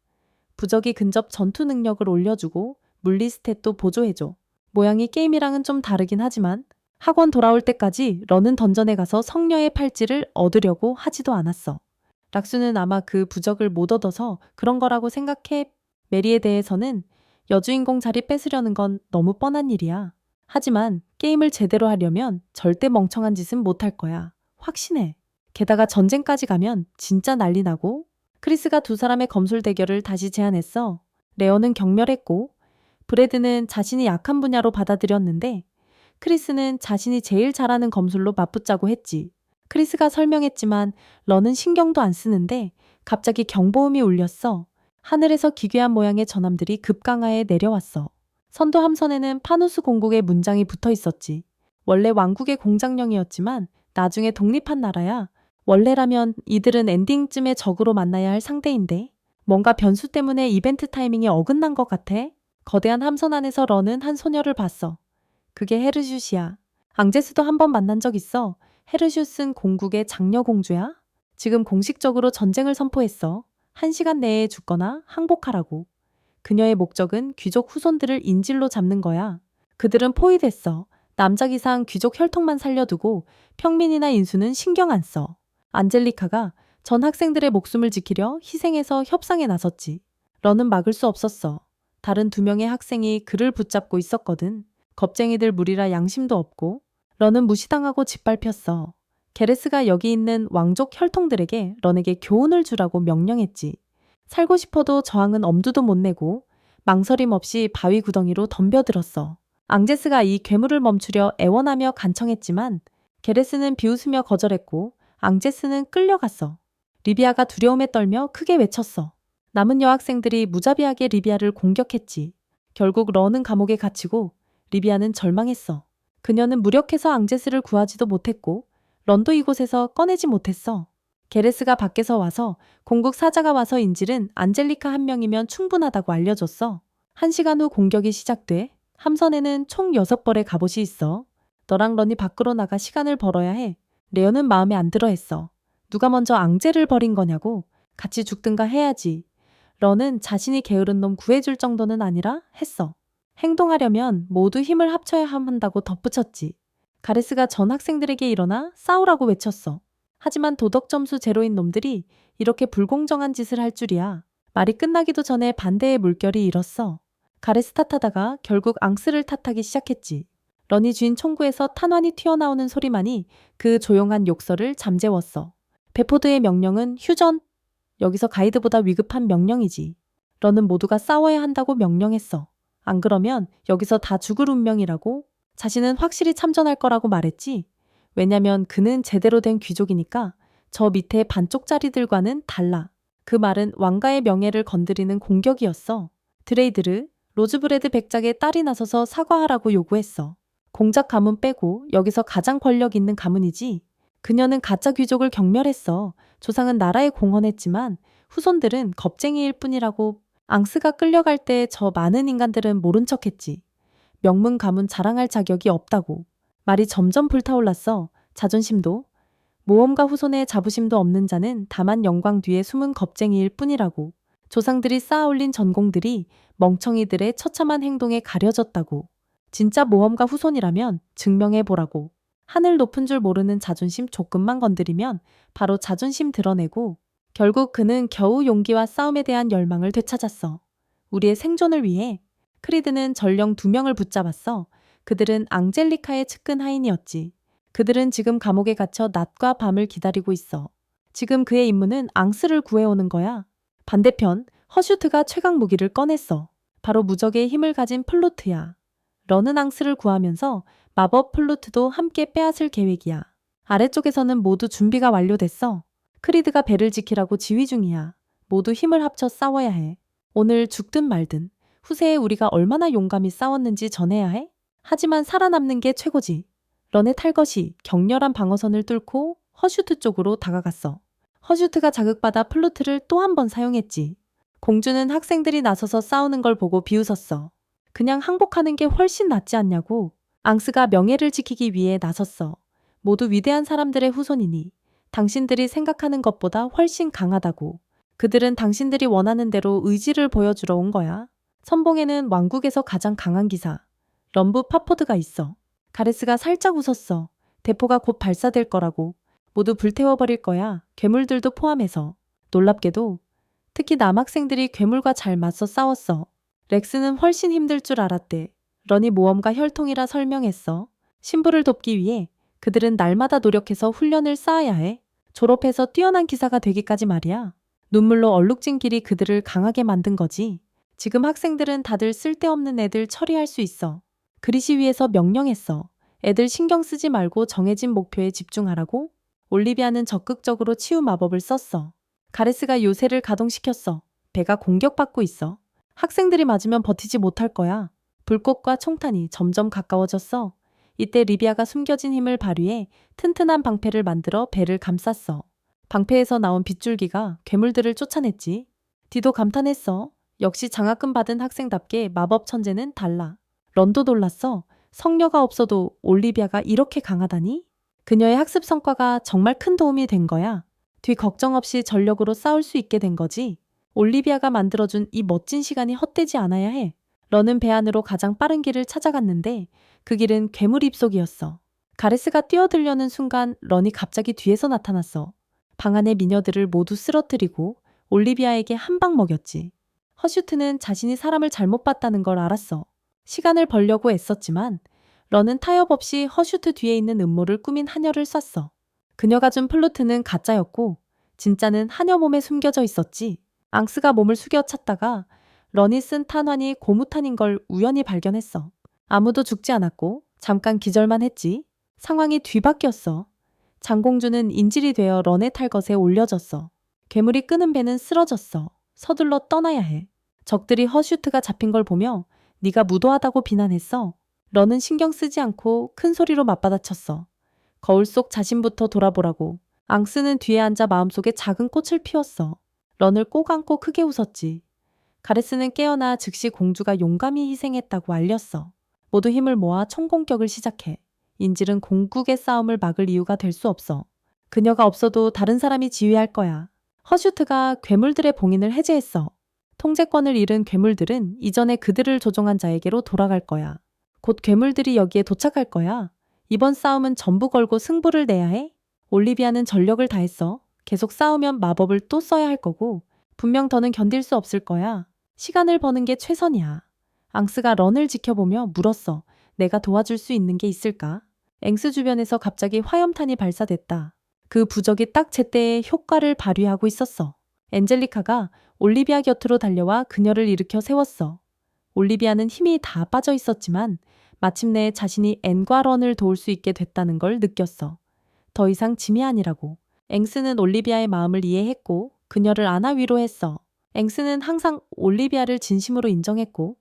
부적이 근접 전투 능력을 올려주고 물리 스탯도 보조해줘. 모양이 게임이랑은 좀 다르긴 하지만 학원 돌아올 때까지 런은 던전에 가서 성녀의 팔찌를 얻으려고 하지도 않았어. 락수는 아마 그 부적을 못 얻어서 그런 거라고 생각해. 메리에 대해서는 여주인공 자리 뺏으려는 건 너무 뻔한 일이야. 하지만 게임을 제대로 하려면 절대 멍청한 짓은 못할 거야. 확신해. 게다가 전쟁까지 가면 진짜 난리 나고. 크리스가 두 사람의 검술 대결을 다시 제안했어. 레어는 경멸했고 브래드는 자신이 약한 분야로 받아들였는데 크리스는 자신이 제일 잘하는 검술로 맞붙자고 했지. 크리스가 설명했지만 런은 신경도 안 쓰는데 갑자기 경보음이 울렸어. 하늘에서 기괴한 모양의 전함들이 급강하에 내려왔어. 선도 함선에는 파누스 공국의 문장이 붙어 있었지. 원래 왕국의 공장령이었지만 나중에 독립한 나라야. 원래라면 이들은 엔딩쯤에 적으로 만나야 할 상대인데 뭔가 변수 때문에 이벤트 타이밍이 어긋난 것 같아. 거대한 함선 안에서 런은 한 소녀를 봤어. 그게 헤르슈시야. 앙제스도 한 번 만난 적 있어. 헤르슈스는 공국의 장녀 공주야. 지금 공식적으로 전쟁을 선포했어. 1시간 내에 죽거나 항복하라고. 그녀의 목적은 귀족 후손들을 인질로 잡는 거야. 그들은 포위됐어. 남자 기상 귀족 혈통만 살려두고 평민이나 인수는 신경 안 써. 안젤리카가 전 학생들의 목숨을 지키려 희생해서 협상에 나섰지. 런은 막을 수 없었어. 다른 2명의 학생이 그를 붙잡고 있었거든. 겁쟁이들 무리라 양심도 없고. 런은 무시당하고 짓밟혔어. 게레스가 여기 있는 왕족 혈통들에게 런에게 교훈을 주라고 명령했지. 살고 싶어도 저항은 엄두도 못 내고 망설임 없이 바위 구덩이로 덤벼들었어. 앙제스가 이 괴물을 멈추려 애원하며 간청했지만 게레스는 비웃으며 거절했고 앙제스는 끌려갔어. 리비아가 두려움에 떨며 크게 외쳤어. 남은 여학생들이 무자비하게 리비아를 공격했지. 결국 런은 감옥에 갇히고 리비아는 절망했어. 그녀는 무력해서 앙제스를 구하지도 못했고 런도 이곳에서 꺼내지 못했어. 게레스가 밖에서 와서 공국 사자가 와서 인질은 안젤리카 1명이면 충분하다고 알려줬어. 1시간 후 공격이 시작돼. 함선에는 총 6벌의 갑옷이 있어. 너랑 런이 밖으로 나가 시간을 벌어야 해. 레어는 마음에 안 들어 했어. 누가 먼저 앙제를 버린 거냐고. 같이 죽든가 해야지. 런은 자신이 게으른 놈 구해줄 정도는 아니라 했어. 행동하려면 모두 힘을 합쳐야 한다고 덧붙였지. 가레스가 전 학생들에게 일어나 싸우라고 외쳤어. 하지만 도덕 점수 제로인 놈들이 이렇게 불공정한 짓을 할 줄이야. 말이 끝나기도 전에 반대의 물결이 일었어. 가레스 탓하다가 결국 앙스를 탓하기 시작했지. 런이 쥔 총구에서 탄환이 튀어나오는 소리만이 그 조용한 욕설을 잠재웠어. 베포드의 명령은 휴전. 여기서 가이드보다 위급한 명령이지. 런은 모두가 싸워야 한다고 명령했어. 안 그러면 여기서 다 죽을 운명이라고. 자신은 확실히 참전할 거라고 말했지. 왜냐면 그는 제대로 된 귀족이니까 저 밑에 반쪽짜리들과는 달라. 그 말은 왕가의 명예를 건드리는 공격이었어. 드레이드르, 로즈브레드 백작의 딸이 나서서 사과하라고 요구했어. 공작 가문 빼고 여기서 가장 권력 있는 가문이지. 그녀는 가짜 귀족을 경멸했어. 조상은 나라에 공헌했지만 후손들은 겁쟁이일 뿐이라고. 앙스가 끌려갈 때 저 많은 인간들은 모른 척했지. 명문 가문 자랑할 자격이 없다고. 말이 점점 불타올랐어. 자존심도. 모험가 후손의 자부심도 없는 자는 다만 영광 뒤에 숨은 겁쟁이일 뿐이라고. 조상들이 쌓아 올린 전공들이 멍청이들의 처참한 행동에 가려졌다고. 진짜 모험가 후손이라면 증명해보라고. 하늘 높은 줄 모르는 자존심 조금만 건드리면 바로 자존심 드러내고. 결국 그는 겨우 용기와 싸움에 대한 열망을 되찾았어. 우리의 생존을 위해. 크리드는 전령 2명을 붙잡았어. 그들은 앙젤리카의 측근 하인이었지. 그들은 지금 감옥에 갇혀 낮과 밤을 기다리고 있어. 지금 그의 임무는 앙스를 구해오는 거야. 반대편 허슈트가 최강 무기를 꺼냈어. 바로 무적의 힘을 가진 플루트야. 런은 앙스를 구하면서 마법 플루트도 함께 빼앗을 계획이야. 아래쪽에서는 모두 준비가 완료됐어. 크리드가 배를 지키라고 지휘 중이야. 모두 힘을 합쳐 싸워야 해. 오늘 죽든 말든 후세에 우리가 얼마나 용감히 싸웠는지 전해야 해. 하지만 살아남는 게 최고지. 런의 탈것이 격렬한 방어선을 뚫고 허슈트 쪽으로 다가갔어. 허슈트가 자극받아 플루트를 또 한 번 사용했지. 공주는 학생들이 나서서 싸우는 걸 보고 비웃었어. 그냥 항복하는 게 훨씬 낫지 않냐고. 앙스가 명예를 지키기 위해 나섰어. 모두 위대한 사람들의 후손이니 당신들이 생각하는 것보다 훨씬 강하다고. 그들은 당신들이 원하는 대로 의지를 보여주러 온 거야. 선봉에는 왕국에서 가장 강한 기사 럼브 파포드가 있어. 가레스가 살짝 웃었어. 대포가 곧 발사될 거라고. 모두 불태워버릴 거야. 괴물들도 포함해서. 놀랍게도 특히 남학생들이 괴물과 잘 맞서 싸웠어. 렉스는 훨씬 힘들 줄 알았대. 런이 모험가 혈통이라 설명했어. 신부를 돕기 위해 그들은 날마다 노력해서 훈련을 쌓아야 해. 졸업해서 뛰어난 기사가 되기까지 말이야. 눈물로 얼룩진 길이 그들을 강하게 만든 거지. 지금 학생들은 다들 쓸데없는 애들 처리할 수 있어. 그리시 위에서 명령했어. 애들 신경 쓰지 말고 정해진 목표에 집중하라고. 올리비아는 적극적으로 치유 마법을 썼어. 가레스가 요새를 가동시켰어. 배가 공격받고 있어. 학생들이 맞으면 버티지 못할 거야. 불꽃과 총탄이 점점 가까워졌어. 이때 리비아가 숨겨진 힘을 발휘해 튼튼한 방패를 만들어 배를 감쌌어. 방패에서 나온 빗줄기가 괴물들을 쫓아냈지. 디도 감탄했어. 역시 장학금 받은 학생답게 마법 천재는 달라. 런도 놀랐어. 성녀가 없어도 올리비아가 이렇게 강하다니? 그녀의 학습 성과가 정말 큰 도움이 된 거야. 뒤 걱정 없이 전력으로 싸울 수 있게 된 거지. 올리비아가 만들어준 이 멋진 시간이 헛되지 않아야 해. 런은 배 안으로 가장 빠른 길을 찾아갔는데 그 길은 괴물 입속이었어. 가레스가 뛰어들려는 순간 런이 갑자기 뒤에서 나타났어. 방 안의 미녀들을 모두 쓰러뜨리고 올리비아에게 한 방 먹였지. 허슈트는 자신이 사람을 잘못 봤다는 걸 알았어. 시간을 벌려고 애썼지만 런은 타협 없이 허슈트 뒤에 있는 음모를 꾸민 하녀를 쐈어. 그녀가 준 플루트는 가짜였고 진짜는 하녀 몸에 숨겨져 있었지. 앙스가 몸을 숙여 찾다가 런이 쓴 탄환이 고무탄인 걸 우연히 발견했어. 아무도 죽지 않았고 잠깐 기절만 했지. 상황이 뒤바뀌었어. 장공주는 인질이 되어 런의 탈것에 올려졌어. 괴물이 끄는 배는 쓰러졌어. 서둘러 떠나야 해. 적들이 허슈트가 잡힌 걸 보며 네가 무도하다고 비난했어. 런은 신경 쓰지 않고 큰 소리로 맞받아쳤어. 거울 속 자신부터 돌아보라고. 앙스는 뒤에 앉아 마음속에 작은 꽃을 피웠어. 런을 꼭 안고 크게 웃었지. 가레스는 깨어나 즉시 공주가 용감히 희생했다고 알렸어. 모두 힘을 모아 총공격을 시작해. 인질은 공국의 싸움을 막을 이유가 될 수 없어. 그녀가 없어도 다른 사람이 지휘할 거야. 허슈트가 괴물들의 봉인을 해제했어. 통제권을 잃은 괴물들은 이전에 그들을 조종한 자에게로 돌아갈 거야. 곧 괴물들이 여기에 도착할 거야. 이번 싸움은 전부 걸고 승부를 내야 해. 올리비아는 전력을 다했어. 계속 싸우면 마법을 또 써야 할 거고 분명 더는 견딜 수 없을 거야. 시간을 버는 게 최선이야. 앙스가 런을 지켜보며 물었어. 내가 도와줄 수 있는 게 있을까? 앵스 주변에서 갑자기 화염탄이 발사됐다. 그 부적이 딱 제때에 효과를 발휘하고 있었어. 엔젤리카가 올리비아 곁으로 달려와 그녀를 일으켜 세웠어. 올리비아는 힘이 다 빠져 있었지만 마침내 자신이 앤과 런을 도울 수 있게 됐다는 걸 느꼈어. 더 이상 짐이 아니라고. 앵스는 올리비아의 마음을 이해했고 그녀를 안아 위로했어. 앵스는 항상 올리비아를 진심으로 인정했고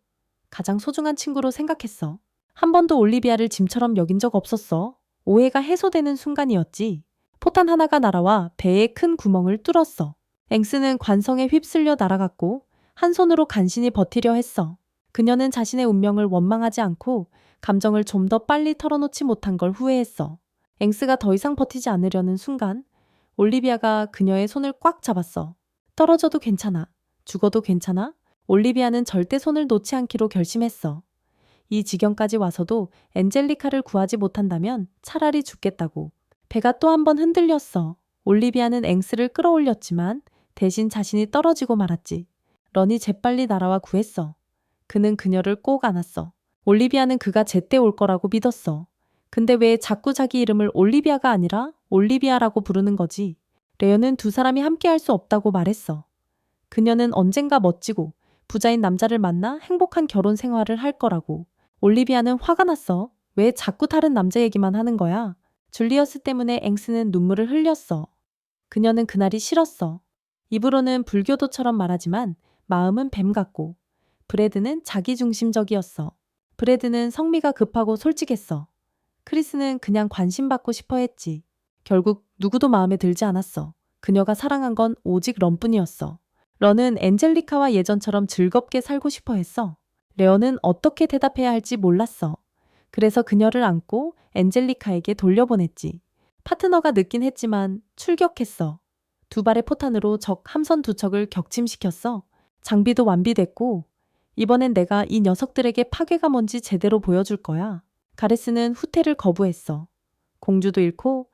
가장 소중한 친구로 생각했어. 한 번도 올리비아를 짐처럼 여긴 적 없었어. 오해가 해소되는 순간이었지. 포탄 하나가 날아와 배에 큰 구멍을 뚫었어. 앵스는 관성에 휩쓸려 날아갔고 한 손으로 간신히 버티려 했어. 그녀는 자신의 운명을 원망하지 않고 감정을 좀 더 빨리 털어놓지 못한 걸 후회했어. 앵스가 더 이상 버티지 않으려는 순간 올리비아가 그녀의 손을 꽉 잡았어. 떨어져도 괜찮아. 죽어도 괜찮아. 올리비아는 절대 손을 놓지 않기로 결심했어. 이 지경까지 와서도 엔젤리카를 구하지 못한다면 차라리 죽겠다고. 배가 또 한 번 흔들렸어. 올리비아는 앵스를 끌어올렸지만 대신 자신이 떨어지고 말았지. 런이 재빨리 날아와 구했어. 그는 그녀를 꼭 안았어. 올리비아는 그가 제때 올 거라고 믿었어. 근데 왜 자꾸 자기 이름을 올리비아가 아니라 올리비아라고 부르는 거지? 레어는 두 사람이 함께 할 수 없다고 말했어. 그녀는 언젠가 멋지고 부자인 남자를 만나 행복한 결혼 생활을 할 거라고. 올리비아는 화가 났어. 왜 자꾸 다른 남자 얘기만 하는 거야? 줄리어스 때문에 앵스는 눈물을 흘렸어. 그녀는 그날이 싫었어. 입으로는 불교도처럼 말하지만 마음은 뱀 같고. 브래드는 자기중심적이었어. 브래드는 성미가 급하고 솔직했어. 크리스는 그냥 관심받고 싶어 했지. 결국 누구도 마음에 들지 않았어. 그녀가 사랑한 건 오직 런뿐이었어. 런은 엔젤리카와 예전처럼 즐겁게 살고 싶어 했어. 레어는 어떻게 대답해야 할지 몰랐어. 그래서 그녀를 안고 엔젤리카에게 돌려보냈지. 파트너가 늦긴 했지만 출격했어. 두 발의 포탄으로 적 함선 두 척을 격침시켰어. 장비도 완비됐고 이번엔 내가 이 녀석들에게 파괴가 뭔지 제대로 보여줄 거야. 가레스는 후퇴를 거부했어. 공주도 잃고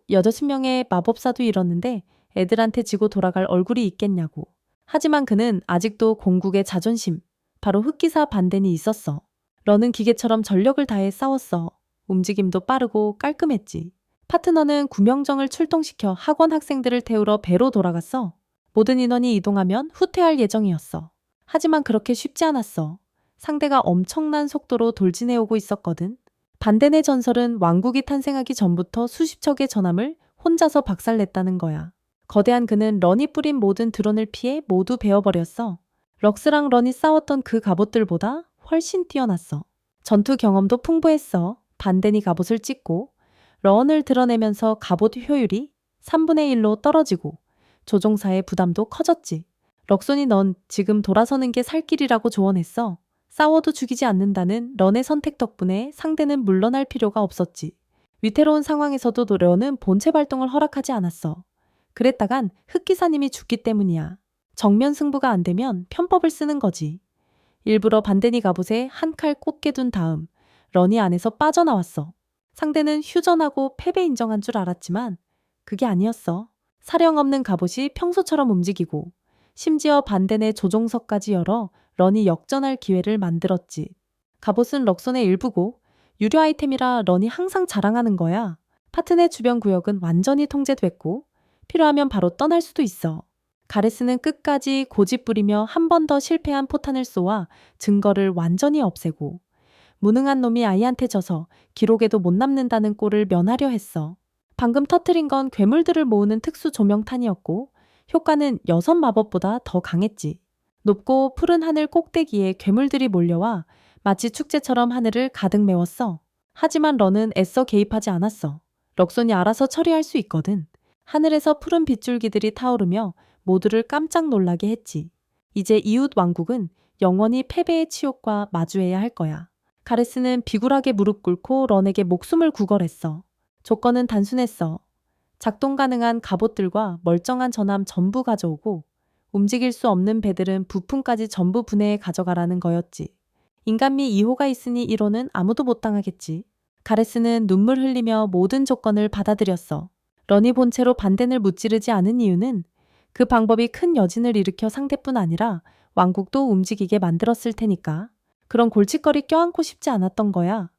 6명의 마법사도 잃었는데 애들한테 지고 돌아갈 얼굴이 있겠냐고. 하지만 그는 아직도 공국의 자존심, 바로 흑기사 반덴이 있었어. 런은 기계처럼 전력을 다해 싸웠어. 움직임도 빠르고 깔끔했지. 파트너는 구명정을 출동시켜 학원 학생들을 태우러 배로 돌아갔어. 모든 인원이 이동하면 후퇴할 예정이었어. 하지만 그렇게 쉽지 않았어. 상대가 엄청난 속도로 돌진해오고 있었거든. 반덴의 전설은 왕국이 탄생하기 전부터 수십 척의 전함을 혼자서 박살냈다는 거야. 거대한 그는 런이 뿌린 모든 드론을 피해 모두 베어버렸어. 럭스랑 런이 싸웠던 그 갑옷들보다 훨씬 뛰어났어. 전투 경험도 풍부했어. 반덴이 갑옷을 찢고 런을 드러내면서 갑옷 효율이 3분의 1로 떨어지고 조종사의 부담도 커졌지. 럭손이 넌 지금 돌아서는 게 살 길이라고 조언했어. 싸워도 죽이지 않는다는 런의 선택 덕분에 상대는 물러날 필요가 없었지. 위태로운 상황에서도 런은 본체 발동을 허락하지 않았어. 그랬다간 흑기사님이 죽기 때문이야. 정면 승부가 안 되면 편법을 쓰는 거지. 일부러 반데니 갑옷에 한 칼 꽂게 둔 다음 런이 안에서 빠져나왔어. 상대는 휴전하고 패배 인정한 줄 알았지만 그게 아니었어. 사령 없는 갑옷이 평소처럼 움직이고 심지어 반덴의 조종석까지 열어 런이 역전할 기회를 만들었지. 갑옷은 럭손의 일부고 유료 아이템이라 런이 항상 자랑하는 거야. 파트내 주변 구역은 완전히 통제됐고 필요하면 바로 떠날 수도 있어. 가레스는 끝까지 고집 부리며 한 번 더 실패한 포탄을 쏘아 증거를 완전히 없애고 무능한 놈이 아이한테 져서 기록에도 못 남는다는 꼴을 면하려 했어. 방금 터트린 건 괴물들을 모으는 특수 조명탄이었고 효과는 여섯 마법보다 더 강했지. 높고 푸른 하늘 꼭대기에 괴물들이 몰려와 마치 축제처럼 하늘을 가득 메웠어. 하지만 런은 애써 개입하지 않았어. 럭손이 알아서 처리할 수 있거든. 하늘에서 푸른 빗줄기들이 타오르며 모두를 깜짝 놀라게 했지. 이제 이웃 왕국은 영원히 패배의 치욕과 마주해야 할 거야. 가레스는 비굴하게 무릎 꿇고 런에게 목숨을 구걸했어. 조건은 단순했어. 작동 가능한 갑옷들과 멀쩡한 전함 전부 가져오고 움직일 수 없는 배들은 부품까지 전부 분해해 가져가라는 거였지. 인간미 2호가 있으니 1호는 아무도 못 당하겠지. 가레스는 눈물 흘리며 모든 조건을 받아들였어. 런이 본체로 반덴을 무찌르지 않은 이유는 그 방법이 큰 여진을 일으켜 상대뿐 아니라 왕국도 움직이게 만들었을 테니까. 그런 골칫거리 껴안고 싶지 않았던 거야.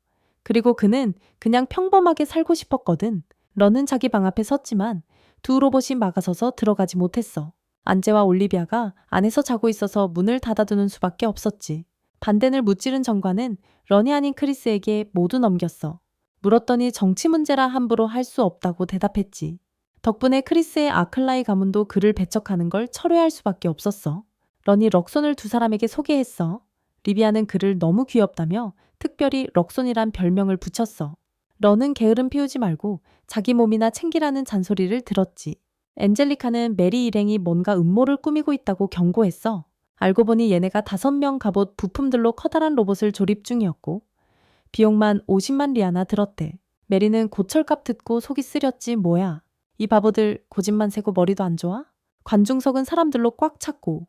그리고 그는 그냥 평범하게 살고 싶었거든. 런은 자기 방 앞에 섰지만 두 로봇이 막아서서 들어가지 못했어. 안제와 올리비아가 안에서 자고 있어서 문을 닫아두는 수밖에 없었지. 반덴을 무찌른 정관은 런이 아닌 크리스에게 모두 넘겼어. 물었더니 정치 문제라 함부로 할 수 없다고 대답했지. 덕분에 크리스의 아클라이 가문도 그를 배척하는 걸 철회할 수밖에 없었어. 런이 럭손을 두 사람에게 소개했어. 리비아는 그를 너무 귀엽다며 특별히 럭손이란 별명을 붙였어. 런은 게으름 피우지 말고 자기 몸이나 챙기라는 잔소리를 들었지. 엔젤리카는 메리 일행이 뭔가 음모를 꾸미고 있다고 경고했어. 알고 보니 얘네가 5명 갑옷 부품들로 커다란 로봇을 조립 중이었고 비용만 50만 리아나 들었대. 메리는 고철값 듣고 속이 쓰렸지 뭐야. 이 바보들 고집만 세고 머리도 안 좋아? 관중석은 사람들로 꽉 찼고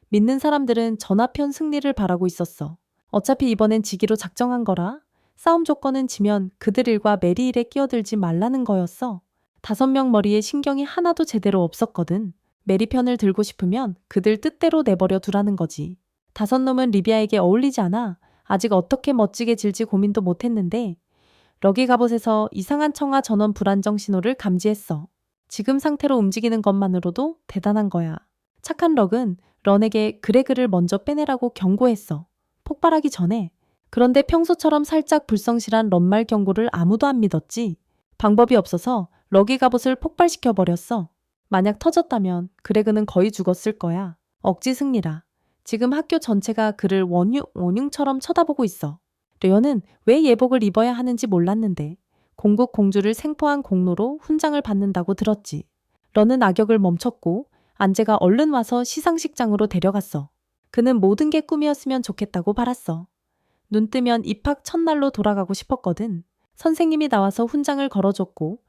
믿는 사람들은 전화편 승리를 바라고 있었어. 어차피 이번엔 지기로 작정한 거라 싸움 조건은 지면 그들 일과 메리 일에 끼어들지 말라는 거였어. 5명 머리에 신경이 하나도 제대로 없었거든. 메리 편을 들고 싶으면 그들 뜻대로 내버려 두라는 거지. 5놈은 리비아에게 어울리지 않아 아직 어떻게 멋지게 질지 고민도 못했는데 럭이 갑옷에서 이상한 청아 전원 불안정 신호를 감지했어. 지금 상태로 움직이는 것만으로도 대단한 거야. 착한 럭은 런에게 그레그를 먼저 빼내라고 경고했어. 폭발하기 전에. 그런데 평소처럼 살짝 불성실한 런 말 경고를 아무도 안 믿었지. 방법이 없어서 럭이 갑옷을 폭발시켜버렸어. 만약 터졌다면 그레그는 거의 죽었을 거야. 억지 승리라. 지금 학교 전체가 그를 원흉처럼 쳐다보고 있어. 려연은 왜 예복을 입어야 하는지 몰랐는데 공국 공주를 생포한 공로로 훈장을 받는다고 들었지. 런은 악역을 멈췄고 안제가 얼른 와서 시상식장으로 데려갔어. 그는 모든 게 꿈이었으면 좋겠다고 바랐어. 눈 뜨면 입학 첫날로 돌아가고 싶었거든. 선생님이 나와서 훈장을 걸어줬고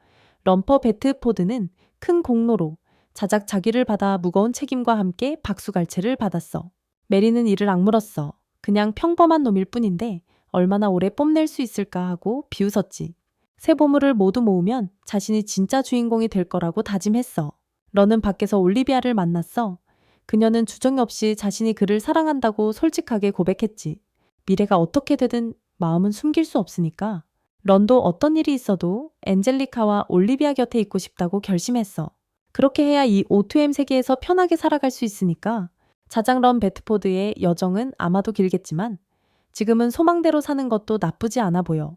럼퍼 베트포드는 큰 공로로 자작 자기를 받아 무거운 책임과 함께 박수갈채를 받았어. 메리는 이를 악물었어. 그냥 평범한 놈일 뿐인데 얼마나 오래 뽐낼 수 있을까 하고 비웃었지. 새 보물을 모두 모으면 자신이 진짜 주인공이 될 거라고 다짐했어. 런은 밖에서 올리비아를 만났어. 그녀는 주저없이 자신이 그를 사랑한다고 솔직하게 고백했지. 미래가 어떻게 되든 마음은 숨길 수 없으니까. 런도 어떤 일이 있어도 엔젤리카와 올리비아 곁에 있고 싶다고 결심했어. 그렇게 해야 이 O2M 세계에서 편하게 살아갈 수 있으니까. 자장 런 베트포드의 여정은 아마도 길겠지만 지금은 소망대로 사는 것도 나쁘지 않아 보여.